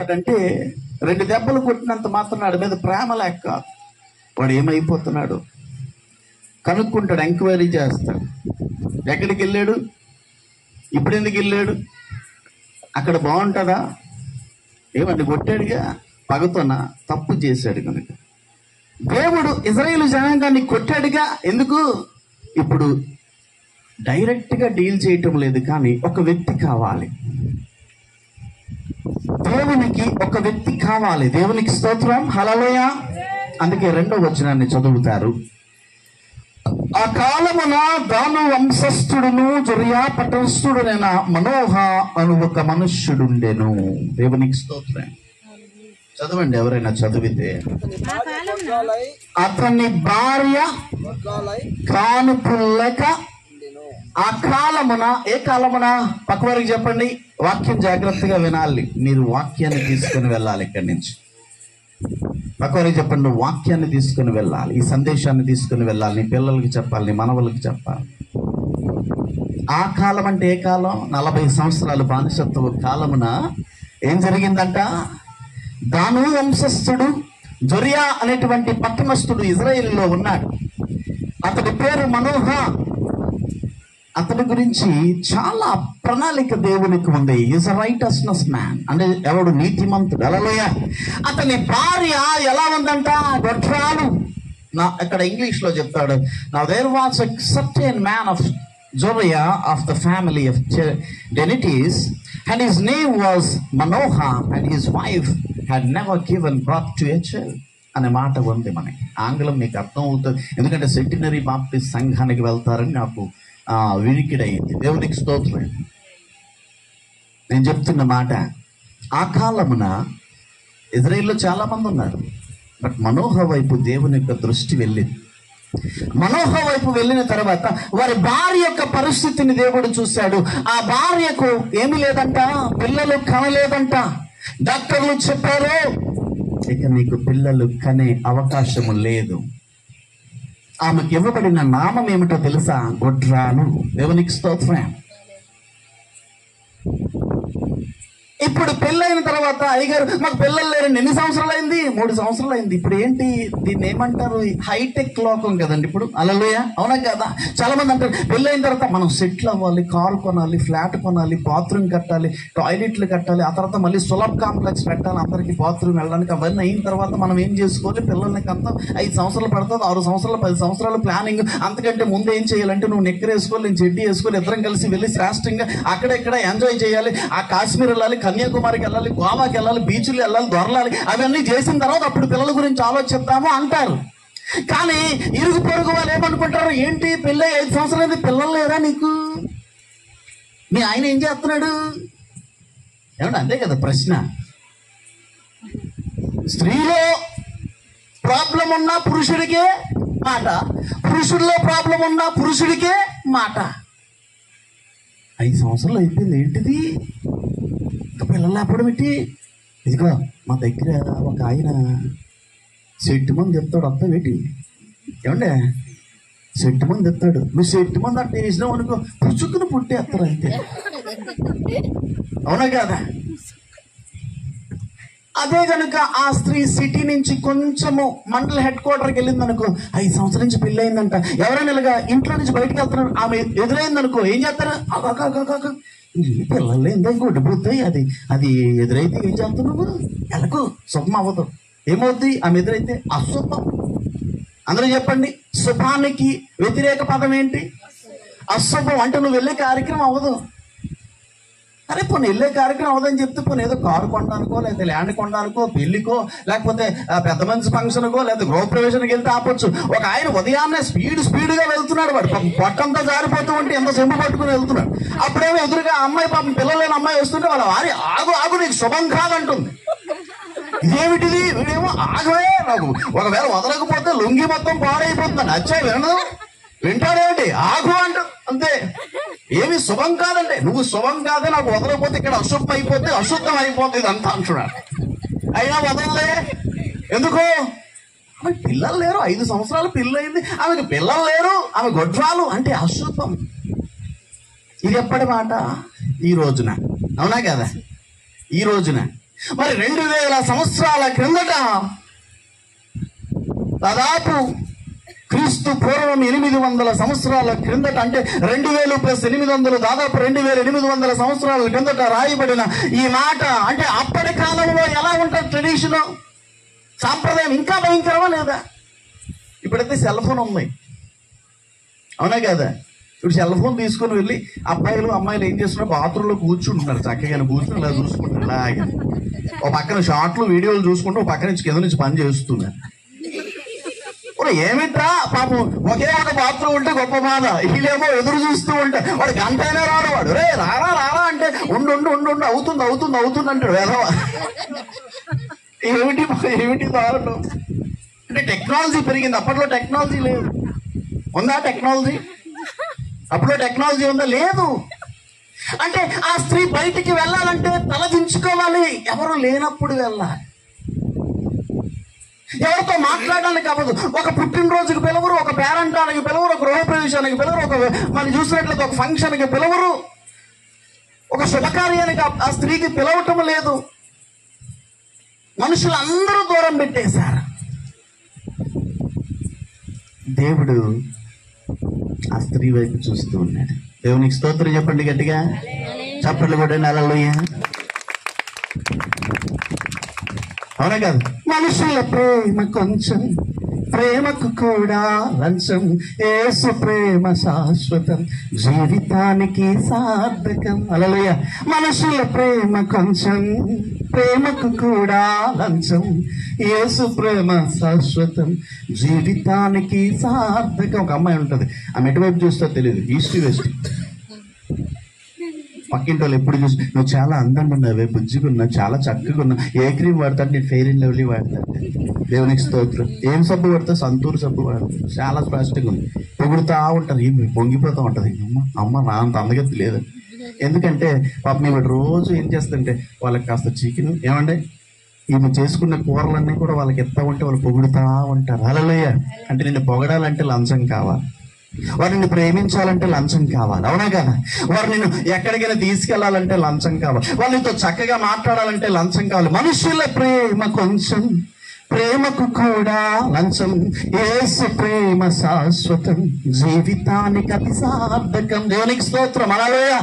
అంటే 2 దెబ్బలు కొట్టినంత మాత్రం వాడి మీద ప్రేమ లేక వాడు ఏమైపోతున్నాడు కనుక్కుంటాడు, ఎంక్వైరీ చేస్తాడు. ఎక్కడికి వెళ్ళాడు, ఇప్పుడు ఎందుకు వెళ్ళాడు, అక్కడ బాగుంటుందా, ఏమండి కొట్టాడుగా పగతోనా, తప్పు చేశాడు కనుక. దేవుడు ఇజ్రాయేలు జనాంగాన్ని కొట్టాడుగా, ఎందుకు, ఇప్పుడు డైరెక్ట్గా డీల్ చేయటం లేదు, కానీ ఒక వ్యక్తి కావాలి, దేవునికి ఒక వ్యక్తి కావాలి. దేవునికి స్తోత్రం, హల్లెలూయా. అందుకే 2వ వచనాన్ని చదువుతారు. ఆ కాలమున దాను వంశస్థుడును జొరియా పట్టణస్థుడునైన మనోహ అను ఒక మనుష్యుడుండెను. దేవునికి స్తోత్రం. చదవండి, ఎవరైనా చదివితే. అతని భార్య కానుపుల్లక ఆ కాలమున, ఏ కాలమున, పక్కవారికి చెప్పండి, వాక్యం జాగ్రత్తగా వినాలి. మీరు వాక్యాన్ని తీసుకుని వెళ్ళాలి ఇక్కడి నుంచి. పక్కవారికి చెప్పండి, వాక్యాన్ని తీసుకుని వెళ్ళాలి, ఈ సందేశాన్ని తీసుకుని వెళ్ళాలి, నీ పిల్లలకి చెప్పాలి, నీ మనవలకి చెప్పాలి. ఆ కాలం అంటే ఏ కాలం? 40 సంవత్సరాలు బానిసత్వ కాలమున ఏం జరిగిందంట? దాను వంశస్థుడు జొరియా అనేటువంటి పట్టణస్థుడు ఇజ్రాయేలులో ఉన్నాడు. అతడి పేరు మనోహ. అతని గురించి చాలా ప్రణాళిక దేవునికి ఉంది. ఈజ్ అ రైటస్నెస్ మ్యాన్, అంటే ఎవడు నీతిమంతుడు. హల్లెలూయా. అతని భార్య ఎలా ఉందంట? గొడ్రాలు. ఇక్కడ ఇంగ్లీష్ లో చెప్తాడు, now there was a certain man of Zorah of the family of Danites and his name was Manoah and his wife had never given birth to a child అనే మాట ఉంది. మనకి ఆంగ్లం మీకు అర్థం అవుతుంది, ఎందుకంటే సెంటినరీ బాప్టిస్ట్ సంఘానికి వెళ్తారని నాకు వినికిడయింది. దేవునికి స్తోత్రం. నేను చెప్తున్న మాట, ఆ కాలమున ఇజ్రాయేల్లో చాలా మంది ఉన్నారు, బట్ మనోహ వైపు దేవుని యొక్క దృష్టి వెళ్ళింది. మనోహ వైపు వెళ్ళిన తర్వాత వారి భార్య యొక్క పరిస్థితిని దేవుడు చూశాడు. ఆ భార్యకు ఏమి లేదంట, పిల్లలు కనలేదంట. డాక్టర్లు చెప్పారు, ఇక నీకు పిల్లలు కనే అవకాశము లేదు. ఆమెకు ఇవ్వబడిన నామం ఏమిటో తెలుసా? గొడ్రాలు. దేవునికి స్తోత్రం. ఇప్పుడు పెళ్ళైన తర్వాత, అయ్యగారు మాకు పిల్లలు లేరండి. ఎన్ని సంవత్సరాలు అయింది? 3 సంవత్సరాలు అయింది. ఇప్పుడు ఏంటి దీన్ని ఏమంటారు? హైటెక్ లోకం కదండి ఇప్పుడు. హల్లెలూయా, అవునా కదా? చాలా మంది అంటారు పెళ్ళైన తర్వాత మనం సెటిల్ అవ్వాలి, కారు కొనాలి, ఫ్లాట్ కొనాలి, బాత్రూమ్ కట్టాలి, టాయిలెట్లు కట్టాలి, ఆ తర్వాత మళ్ళీ సులభ్ కాంప్లెక్స్ పెట్టాలి అందరికి బాత్రూమ్ వెళ్ళడానికి. అవన్నీ అయిన తర్వాత మనం ఏం చేసుకోవాలి? పిల్లల్ని కంతా 5 సంవత్సరాలు పడుతుంది, 6 సంవత్సరాలు, 10 సంవత్సరాలు ప్లానింగ్. అంతకంటే ముందు ఏం చేయాలంటే నువ్వు నెక్కర్ వేసుకోవాలి, నేను చెడ్డీ వేసుకోవాలి, ఇద్దరం కలిసి వెళ్ళి శ్రేష్టంగా అక్కడెక్కడ ఎంజాయ్ చేయాలి. ఆ కాశ్మీర్ వెళ్ళాలి, కన్యాకుమారికి వెళ్ళాలి, గోవాకి వెళ్ళాలి, బీచ్లు వెళ్ళాలి, దొరలాలి. అవన్నీ చేసిన తర్వాత అప్పుడు పిల్లల గురించి ఆలోచిద్దాము అంటారు. కానీ ఇరుగు పొరుగు వాళ్ళు ఏమనుకుంటారు? ఏంటి పెళ్ళి 5 సంవత్సరాలు పిల్లలు లేరా నీకు? మీ ఆయన ఏం చేస్తున్నాడు? ఏమంటే అంతే కదా ప్రశ్న. స్త్రీలో ప్రాబ్లం ఉన్నా పురుషుడికే మాట, పురుషుడిలో ప్రాబ్లం ఉన్నా పురుషుడికే మాట. 5 సంవత్సరాలు అయిపోయింది, ఏంటిది పిల్లలు లేపడం ఏంటి? ఇదిగో మా దగ్గర ఒక ఆయన సెట్టు మంది చెప్తాడు, అర్థం ఏంటి? ఏమండే సెట్టు మంది చెప్తాడు, నువ్వు సెట్టు మంది అంటే వేసినావు అనుకో, పుచ్చుకుని పుట్టేస్తారు అంతే. అవునా కదా? అదే కనుక ఆ స్త్రీ సిటీ నుంచి కొంచెము మండల హెడ్ క్వార్టర్కి వెళ్ళింది అనుకో, 5 సంవత్సరాల నుంచి పెళ్ళి అయిందంట. ఎవరైనా ఇలాగా ఇంట్లో నుంచి బయటకు వెళ్తున్నారు, ఆమె ఎదురైంది అనుకో, ఏం చేస్తారు? పిల్లలు ఏందో గుడ్డిపోతాయి, అది ఎదురైతే ఏం చేస్తున్నావు? ఎలాగో శుభం అవ్వదు. ఏమవుద్ది? ఆమె ఎదురైతే అశుభం. అందరూ చెప్పండి, శుభానికి వ్యతిరేక పదం ఏంటి? అశుభం. అంటే నువ్వు వెళ్ళే కార్యక్రమం అవ్వదు. అరే పోనీ వెళ్ళే కార్యక్రమం అవ్వదని చెప్తే పోనీ ఏదో కారు కొనడానికో, లేకపోతే ల్యాండ్ కొనడానికో, పెళ్లికో, లేకపోతే పెద్ద మంచి ఫంక్షన్కో, లేకపోతే గృహప్రవేశానికి వెళ్తే ఆపొచ్చు. ఒక ఆయన ఉదయాన్నే స్పీడ్గా వెళ్తున్నాడు, వాడు పొట్టంతా జారిపోతూ ఉంటే ఎంత చెంబు పట్టుకుని వెళ్తున్నాడు. అప్పుడేమో ఎదురుగా అమ్మాయి, పాపం పిల్లలు లేని అమ్మాయి వస్తుంటే వాళ్ళ వారి ఆగు నీకు శుభం కాదంటుంది. ఇదేమిటిది? వీడేమో ఆగవే, నాకు ఒకవేళ వదలకపోతే లుంగి మొత్తం పాడైపోతుందని అచ్చా వింటాడేమిటి? ఆగు అంట అంతే. ఏమి శుభం కాదంటే, నువ్వు శుభం కాదే, నాకు వదలకపోతే ఇక్కడ అశుభం అయిపోతే అశుద్ధం అయిపోతుంది అంతా అంటున్నాడు. అయినా వదలలే. ఎందుకు? ఆమె పిల్లలు లేరు, 5 సంవత్సరాలు పిల్లయింది, ఆమెకు పిల్లలు లేరు, ఆమె గొడ్రాలు అంటే అశుభం. ఇది ఎప్పటి మాట? ఈ రోజున. అవునా కదా? ఈ రోజున మరి 2000 సంవత్సరాల క్రిందట, దాదాపు క్రీస్తు పూర్వం 800 సంవత్సరాల క్రిందట, అంటే 2000 + 800, దాదాపు 2800 సంవత్సరాల క్రిందట రాయబడిన ఈ మాట. అంటే అప్పటి కాలంలో ఎలా ఉంటుంది ట్రెడిషన్, సాంప్రదాయం ఇంకా భయంకరమా లేదా? ఇప్పుడైతే సెల్ ఫోన్ ఉంది, అవునా కదా? ఇప్పుడు సెల్ ఫోన్ తీసుకుని వెళ్ళి అబ్బాయిలు అమ్మాయిలు ఏం చేస్తున్నారు, బాత్రూంలో కూర్చుంటున్నారు, చక్కగా కూర్చుని ఇలా చూసుకుంటారు. ఇలాగే ఒక పక్కన షార్ట్లు వీడియోలు చూసుకుంటూ ఒక పక్క నుంచి కింద నుంచి పని చేస్తున్నారు. ఏమిట్రా పాపం, ఒకే ఒక బాత్రూమ్ ఉంటే గొప్ప బాధ, వీళ్ళేమో ఎదురు చూస్తూ ఉంటారు. వాడు గంట అయినా రాడు, వాడు రే రారా రారా అంటే ఉండు ఉండు ఉండు ఉండు అవుతుంది అవుతుంది అవుతుంది అంటాడు. వేదవ ఏమిటి ఏమిటి దారుణం. అంటే టెక్నాలజీ పెరిగింది, అప్పట్లో టెక్నాలజీ లేదు. ఉందా టెక్నాలజీ? అప్పుడు టెక్నాలజీ ఉందా? లేదు. అంటే ఆ స్త్రీ బయటికి వెళ్ళాలంటే తలదించుకోవాలి, ఎవరు లేనప్పుడు వెళ్ళాలి, ఎవరితో మాట్లాడడానికి అవ్వదు. ఒక పుట్టినరోజుకి పిలవరు, ఒక పేరంటానికి పిలవరు, ఒక గృహప్రవేశానికి పిలవరు, ఒక మనం చూసినట్లయితే ఒక ఫంక్షన్కి పిలవరు, ఒక శుభకార్యానికి ఆ స్త్రీకి పిలవటం లేదు. మనుషులందరూ దూరం పెట్టేశారు. దేవుడు ఆ స్త్రీ వైపు చూస్తూ ఉన్నాడు. దేవునికి స్తోత్రం చెప్పండి గట్టిగా, చప్పట్లు కొట్టండి. హల్లెలూయా. అవునా కాదు? మనుషుల ప్రేమ కొంచెం, ప్రేమకు కూడా లంచం, యేసు ప్రేమ శాశ్వతం, జీవితానికి సార్థకం. హల్లెలూయా. మనుషుల ప్రేమ కొంచెం, ప్రేమకు కూడా లంచం, యేసు ప్రేమ శాశ్వతం, జీవితానికి సార్థకం. ఒక అమ్మాయి ఉంటుంది, ఆమె ఎటువైపు చూస్తో తెలియదు, ఈస్ట్ వెస్ట్. పక్కింటి వాళ్ళు ఎప్పుడు చూసి నువ్వు చాలా అందంగా ఉన్నావే, బుజ్జిగా ఉన్నావు, చాలా చక్కగా ఉన్నావు, ఏ క్రీమ్ వాడతాడు? నేను ఫెయిర్ అండ్ లవ్లీ వాడతాడు. దేవునికి స్తోత్రం. ఏం సబ్బు వాడతావు? సంతూర్ సబ్బు వాడతాడు. చాలా స్పష్టంగా ఉంది. పొగుడుతా ఉంటారు, ఏమి పొంగిపోతూ ఉంటుంది. అమ్మ నా అంత అందగతి లేదు. ఎందుకంటే పాపం ఈమె రోజు ఏం చేస్తుంటే వాళ్ళకి కాస్త చికెన్ ఏమంటే ఈమె చేసుకున్న కూరలన్నీ కూడా వాళ్ళకి ఎత్తా ఉంటే వాళ్ళు పొగుడుతా ఉంటారు. హల్లెలూయా. అంటే నిన్ను పొగడాలంటే లంచం కావాలి, వారిని ప్రేమించాలంటే లంచం కావాలి, అవునా కదా? వారు నిన్ను ఎక్కడికైనా తీసుకెళ్లాలంటే లంచం కావాలి, వాళ్ళతో చక్కగా మాట్లాడాలంటే లంచం కావాలి. మనుషుల ప్రేమ కొంచెం, ప్రేమకు కూడా లంచం, యేసు ప్రేమ శాశ్వతం, జీవితానికి అతి సార్థకం. దేవునికి స్తోత్రం. హల్లెలూయా.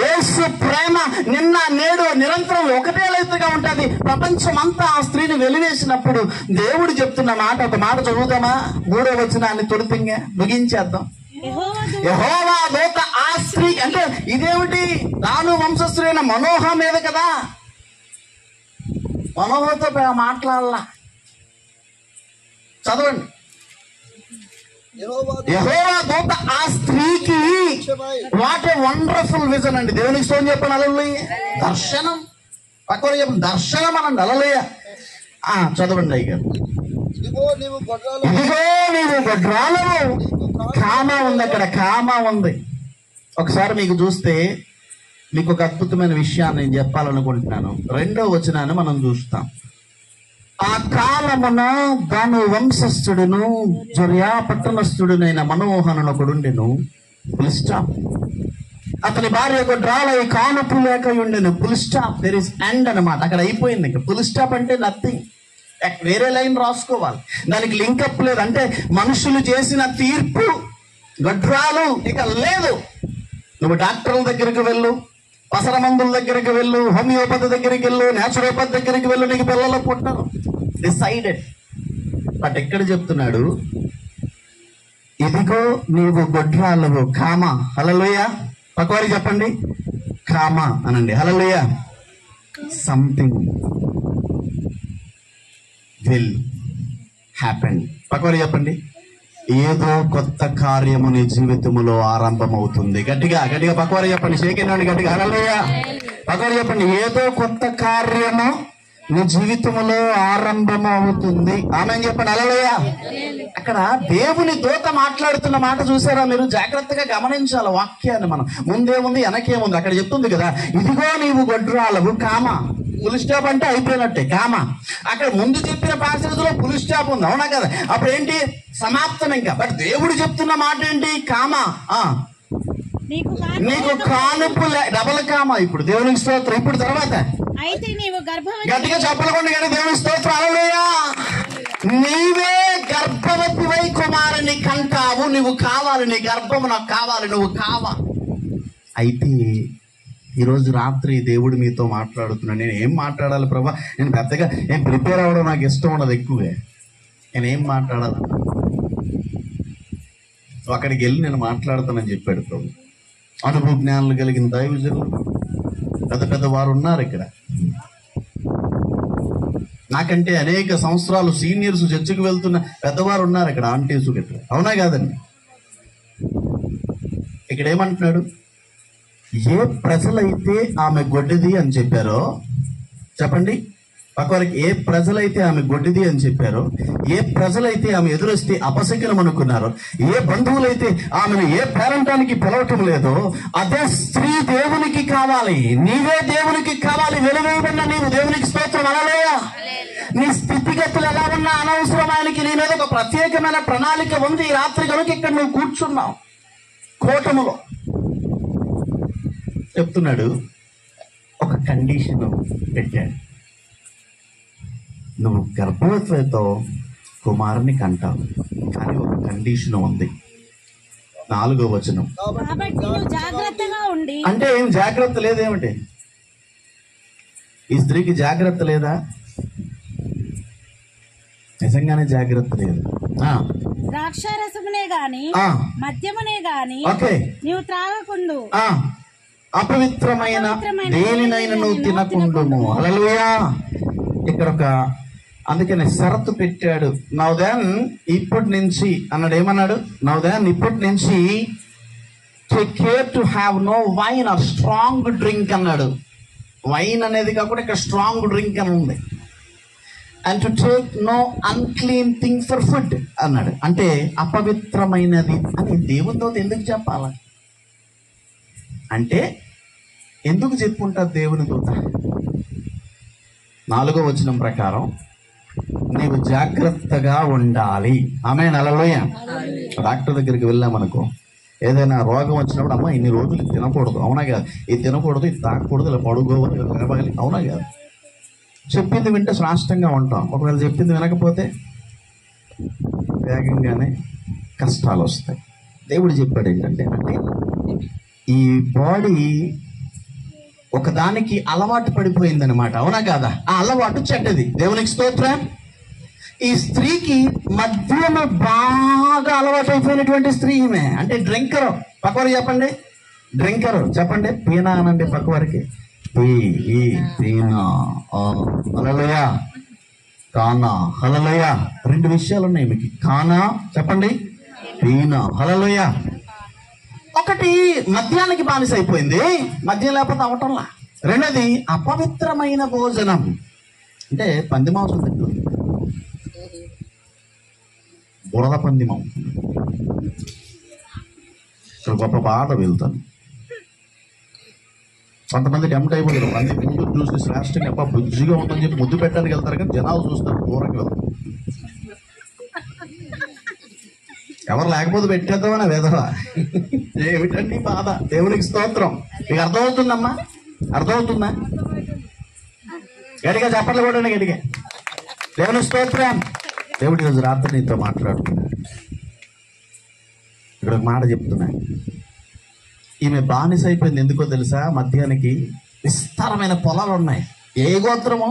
యేసు ప్రేమ నిన్న నేడు నిరంతరం ఒకటే లైతుగా ఉంటుంది. ప్రపంచం అంతా ఆ స్త్రీని వెలివేసినప్పుడు దేవుడు చెప్తున్న మాట, ఒక మాట చదువుదామా? 3వ వచనాన్ని తొలిపింగా ముగించేద్దాం. యెహోవా దూత ఆ స్త్రీ, అంటే ఇదేమిటి, దాను వంశస్థుడైన మనోహ మీద కదా, మనోహతో మాట్లాడాల. చదవండి. యెహోవా దూత ఆ స్త్రీకి, వాట్ ఏ వండర్ఫుల్ విజన్ అండి. దేవునికి స్తోత్రం చెప్పండి. హల్లెలూయా. దర్శనం, పక్కన చెప్పండి, దర్శనం అనండి. హల్లెలూయా. చదవండి అయ్యారు. ఇదిగో నీవు గొడ్రాలవు. కామా ఉంది అక్కడ, కామా ఉంది. ఒకసారి మీకు చూస్తే మీకు ఒక అద్భుతమైన విషయాన్ని నేను చెప్పాలనుకుంటున్నాను. 2వ వచనాన్ని మనం చూస్తాం. ఆ కాలమున దాను వంశస్థుడును జొర్యా పట్టణస్థుడునైన మనోహనునొకడుండెను. Full stop. అతని భార్య గొడ్రాలై కానుపు లేక ఉండెను. Full stop. There is end అన్నమాట. అక్కడ అయిపోయింది. ఫుల్ స్టాప్ అంటే నథింగ్. వేరే లైన్ రాసుకోవాలి, దానికి లింకప్ లేదు. అంటే మనుషులు చేసిన తీర్పు, గొడ్రాలు ఇక లేదు. నువ్వు డాక్టర్ల దగ్గరికి వెళ్ళు, పసర మందుల దగ్గరికి వెళ్ళు, హోమియోపతి దగ్గరికి వెళ్ళు, న్యాచురోపతి దగ్గరికి వెళ్ళు, నీకు పిల్లలు పుట్టరు. డిసైడెడ్. బట్ ఎక్కడ చెప్తున్నాడు, ఇదిగో నీవు గొడ్రాలవు, కామా. హల్లెలూయా. పక్కవారికి చెప్పండి, కామా అనండి. హల్లెలూయా. Something will happen. పక్కవారికి చెప్పండి, ఏదో కొత్త కార్యము నీ జీవితంలో ఆరంభమవుతుంది. గట్టిగా గట్టిగా పక్కవారికి చెప్పండి. షేకేనండి గట్టిగా. హల్లెలూయా. పక్కవారికి చెప్పండి, ఏదో కొత్త కార్యము నీ జీవితంలో ఆరంభమవుతుంది. ఆమేన్ చెప్పండి. హల్లెలూయా. అక్కడ దేవుని దూత మాట్లాడుతున్న మాట చూసారా మీరు? జాగ్రత్తగా గమనించాలి వాక్యాన్ని. మనం ముందేముంది వెనకేముంది అక్కడ చెప్తుంది కదా, ఇదిగో నీవు గొడ్రాలవు, కామా. ఫుల్ స్టాప్ అంటే అయిపోయినట్టే, కామా. అక్కడ ముందు చెప్పిన ప్యాసేజ్లో ఫుల్ స్టాప్ ఉంది, అవునా కదా? అప్పుడు ఏంటి, సమాప్తం ఇంకా. బట్ దేవుడు చెప్తున్న మాట ఏంటి, కామా. నీకు కానుపు డబల్ కామా. ఇప్పుడు దేవునికి స్తోత్రం. ఇప్పుడు తర్వాత అయితే నీవు గర్భవతి. గట్టిగా చెప్పకుండా కానీ దేవుని స్తోత్రం. హల్లెలూయా. నీవే గర్భవతివై కుమారుని కంటావు. నువ్వు కావాలి, నీ గర్భము నాకు కావాలి, నువ్వు కావాలి. అయితే ఈరోజు రాత్రి దేవుడు మీతో మాట్లాడుతున్నాను. నేను ఏం మాట్లాడాలి ప్రభా? నేను పెద్దగా నేను ప్రిపేర్ అవ్వడం నాకు ఇష్టం ఉండదు ఎక్కువగా. నేనేం మాట్లాడాలి? అక్కడికి వెళ్ళి నేను మాట్లాడతానని చెప్పాడు ప్రభు. అనుభవ జ్ఞానాలు కలిగిన దైవజనులు పెద్ద పెద్ద వారు ఉన్నారు ఇక్కడ. నాకంటే అనేక సంవత్సరాలు సీనియర్స్ చర్చికి వెళ్తున్న పెద్దవారు ఉన్నారు ఇక్కడ, ఆంటీసు గట్రా. అవునా కాదండి? ఇక్కడ ఏమంటున్నాడు? ఏ ప్రజలైతే ఆమె గొడ్డిది అని చెప్పారో, చెప్పండి పక్కవారికి, ఏ ప్రజలైతే ఆమె గొడ్డిది అని చెప్పారో, ఏ ప్రజలైతే ఆమె ఎదురొస్తే అపశకునం అనుకున్నారో, ఏ బంధువులైతే ఆమెను ఏ పేరంటానికి పిలవటం లేదో, అదే స్త్రీ దేవునికి కావాలి. నీవే దేవునికి కావాలి. వెలువేయబడిన నీవు దేవునికి స్తోత్రం. హల్లెలూయా. నీ స్థితిగతులు ఎలా ఉన్నా అనవసరం. ఆయనకి నీ మీద ఒక ప్రత్యేకమైన ప్రణాళిక ఉంది. ఈ రాత్రి కనుక ఇక్కడ నువ్వు కూర్చున్నావు కోటములో. చెప్తున్నాడు, ఒక కండిషన్ పెట్టాడు. నువ్వు గర్భవతితో కుమారుని కంటావు, కానీ ఒక కండిషన్ ఉంది. 4వ వచనం. కాబట్టి నువ్వు జాగ్రత్తగా ఉండి. అంటే ఏం జాగ్రత్త లేదేమిటి? ఈ స్త్రీకి జాగ్రత్త లేదా? నిజంగానే జాగ్రత్త లేదు. ద్రాక్షారసమునే గాని మద్యమునే గాని నీవు త్రాగకుండు. అపవిత్రమైన దేనినైనా నువ్వు తినకుండుము. హల్లెలూయా. ఇక్కడ ఒక అందుకని షరతు పెట్టాడు. నౌ దెన్ ఇప్పటి నుంచి అన్నాడు. ఏమన్నాడు? నౌ దెన్ ఇప్పటి నుంచి take care to have no wine or strong drink అన్నాడు. వైన్ అనేది కాకుండా ఇక్కడ స్ట్రాంగ్ డ్రింక్ అని ఉంది. And to take no unclean thing for food అన్నాడు. అంటే అపవిత్రమైనది అని దేవునితో ఎందుకు చెప్పాలి? అంటే ఎందుకు చెప్పుంటారు దేవుని దూత? 4వ వచనం ప్రకారం నీవు జాగ్రత్తగా ఉండాలి. ఆమేన్. హల్లెలూయా. డాక్టర్ దగ్గరికి వెళ్ళామనుకో, ఏదైనా రోగం వచ్చినప్పుడు, అమ్మ ఇన్ని రోజులు ఇది తినకూడదు, అవునా కాదు? ఇది తినకూడదు, ఇది తాకూడదు, ఇలా పడుకోవాలి, తినబాలి, అవునా కాదు? చెప్పింది వింటే శ్రాష్టంగా ఉంటాం. ఒకవేళ చెప్పింది వినకపోతే వేగంగానే కష్టాలు వస్తాయి. దేవుడు చెప్పాడు ఏంటంటే, అంటే ఈ బాడీ ఒకదానికి అలవాటు పడిపోయిందనమాట, అవునా కాదా? ఆ అలవాటు చెడ్డది. దేవునికి స్తోత్రం. ఈ స్త్రీకి మద్యము బాగా అలవాటు అయిపోయినటువంటి స్త్రీ ఈమె. అంటే డ్రింకరు. పక్కవారికి చెప్పండి, డ్రింకరు చెప్పండి. పీనా అనండి పక్కవారికి. పీనా. హల్లెలూయా. కానా. హల్లెలూయా. 2 విషయాలు ఉన్నాయి మీకు. కానా చెప్పండి, పీనా. హల్లెలూయా. ఒకటి మద్యానికి బానిస అయిపోయింది, మద్యం లేకపోతే అవటంలా. 2వది అపవిత్రమైన భోజనం. అంటే పంది మాంసం తింటుంది, బురద పంది మాంసం. ఇక్కడ గొప్ప బాధ వెళ్తాను. కొంతమంది టెంప్ట్ అయిపోతారు. పంది ముందు చూసి శ్రేష్టంగా అబ్బా బుజ్జిగా ఉందని చెప్పి ముద్దు పెట్టడానికి వెళ్తారు, కానీ జనాలు చూస్తారు దూరంగా వెళ్తారు. ఎవరు లేకపోతే పెట్టేద్దామని వేదవా. ఏమిటండి బాధ? దేవునికి స్తోత్రం. మీకు అర్థమవుతుందమ్మా? అర్థమవుతుందా? గట్టిగా చప్పట్లు కొట్టండి, గట్టిగా. దేవుని స్తోత్రం. దేవుడి ఈరోజు రాత్రి నీతో మాట్లాడుతున్నాడు. ఇక్కడ ఒక మాట చెప్తున్నా. ఈమె బానిస అయిపోయింది. ఎందుకో తెలుసా? మద్యానికి. విస్తారమైన పొలాలు ఉన్నాయి. ఏ గోత్రము?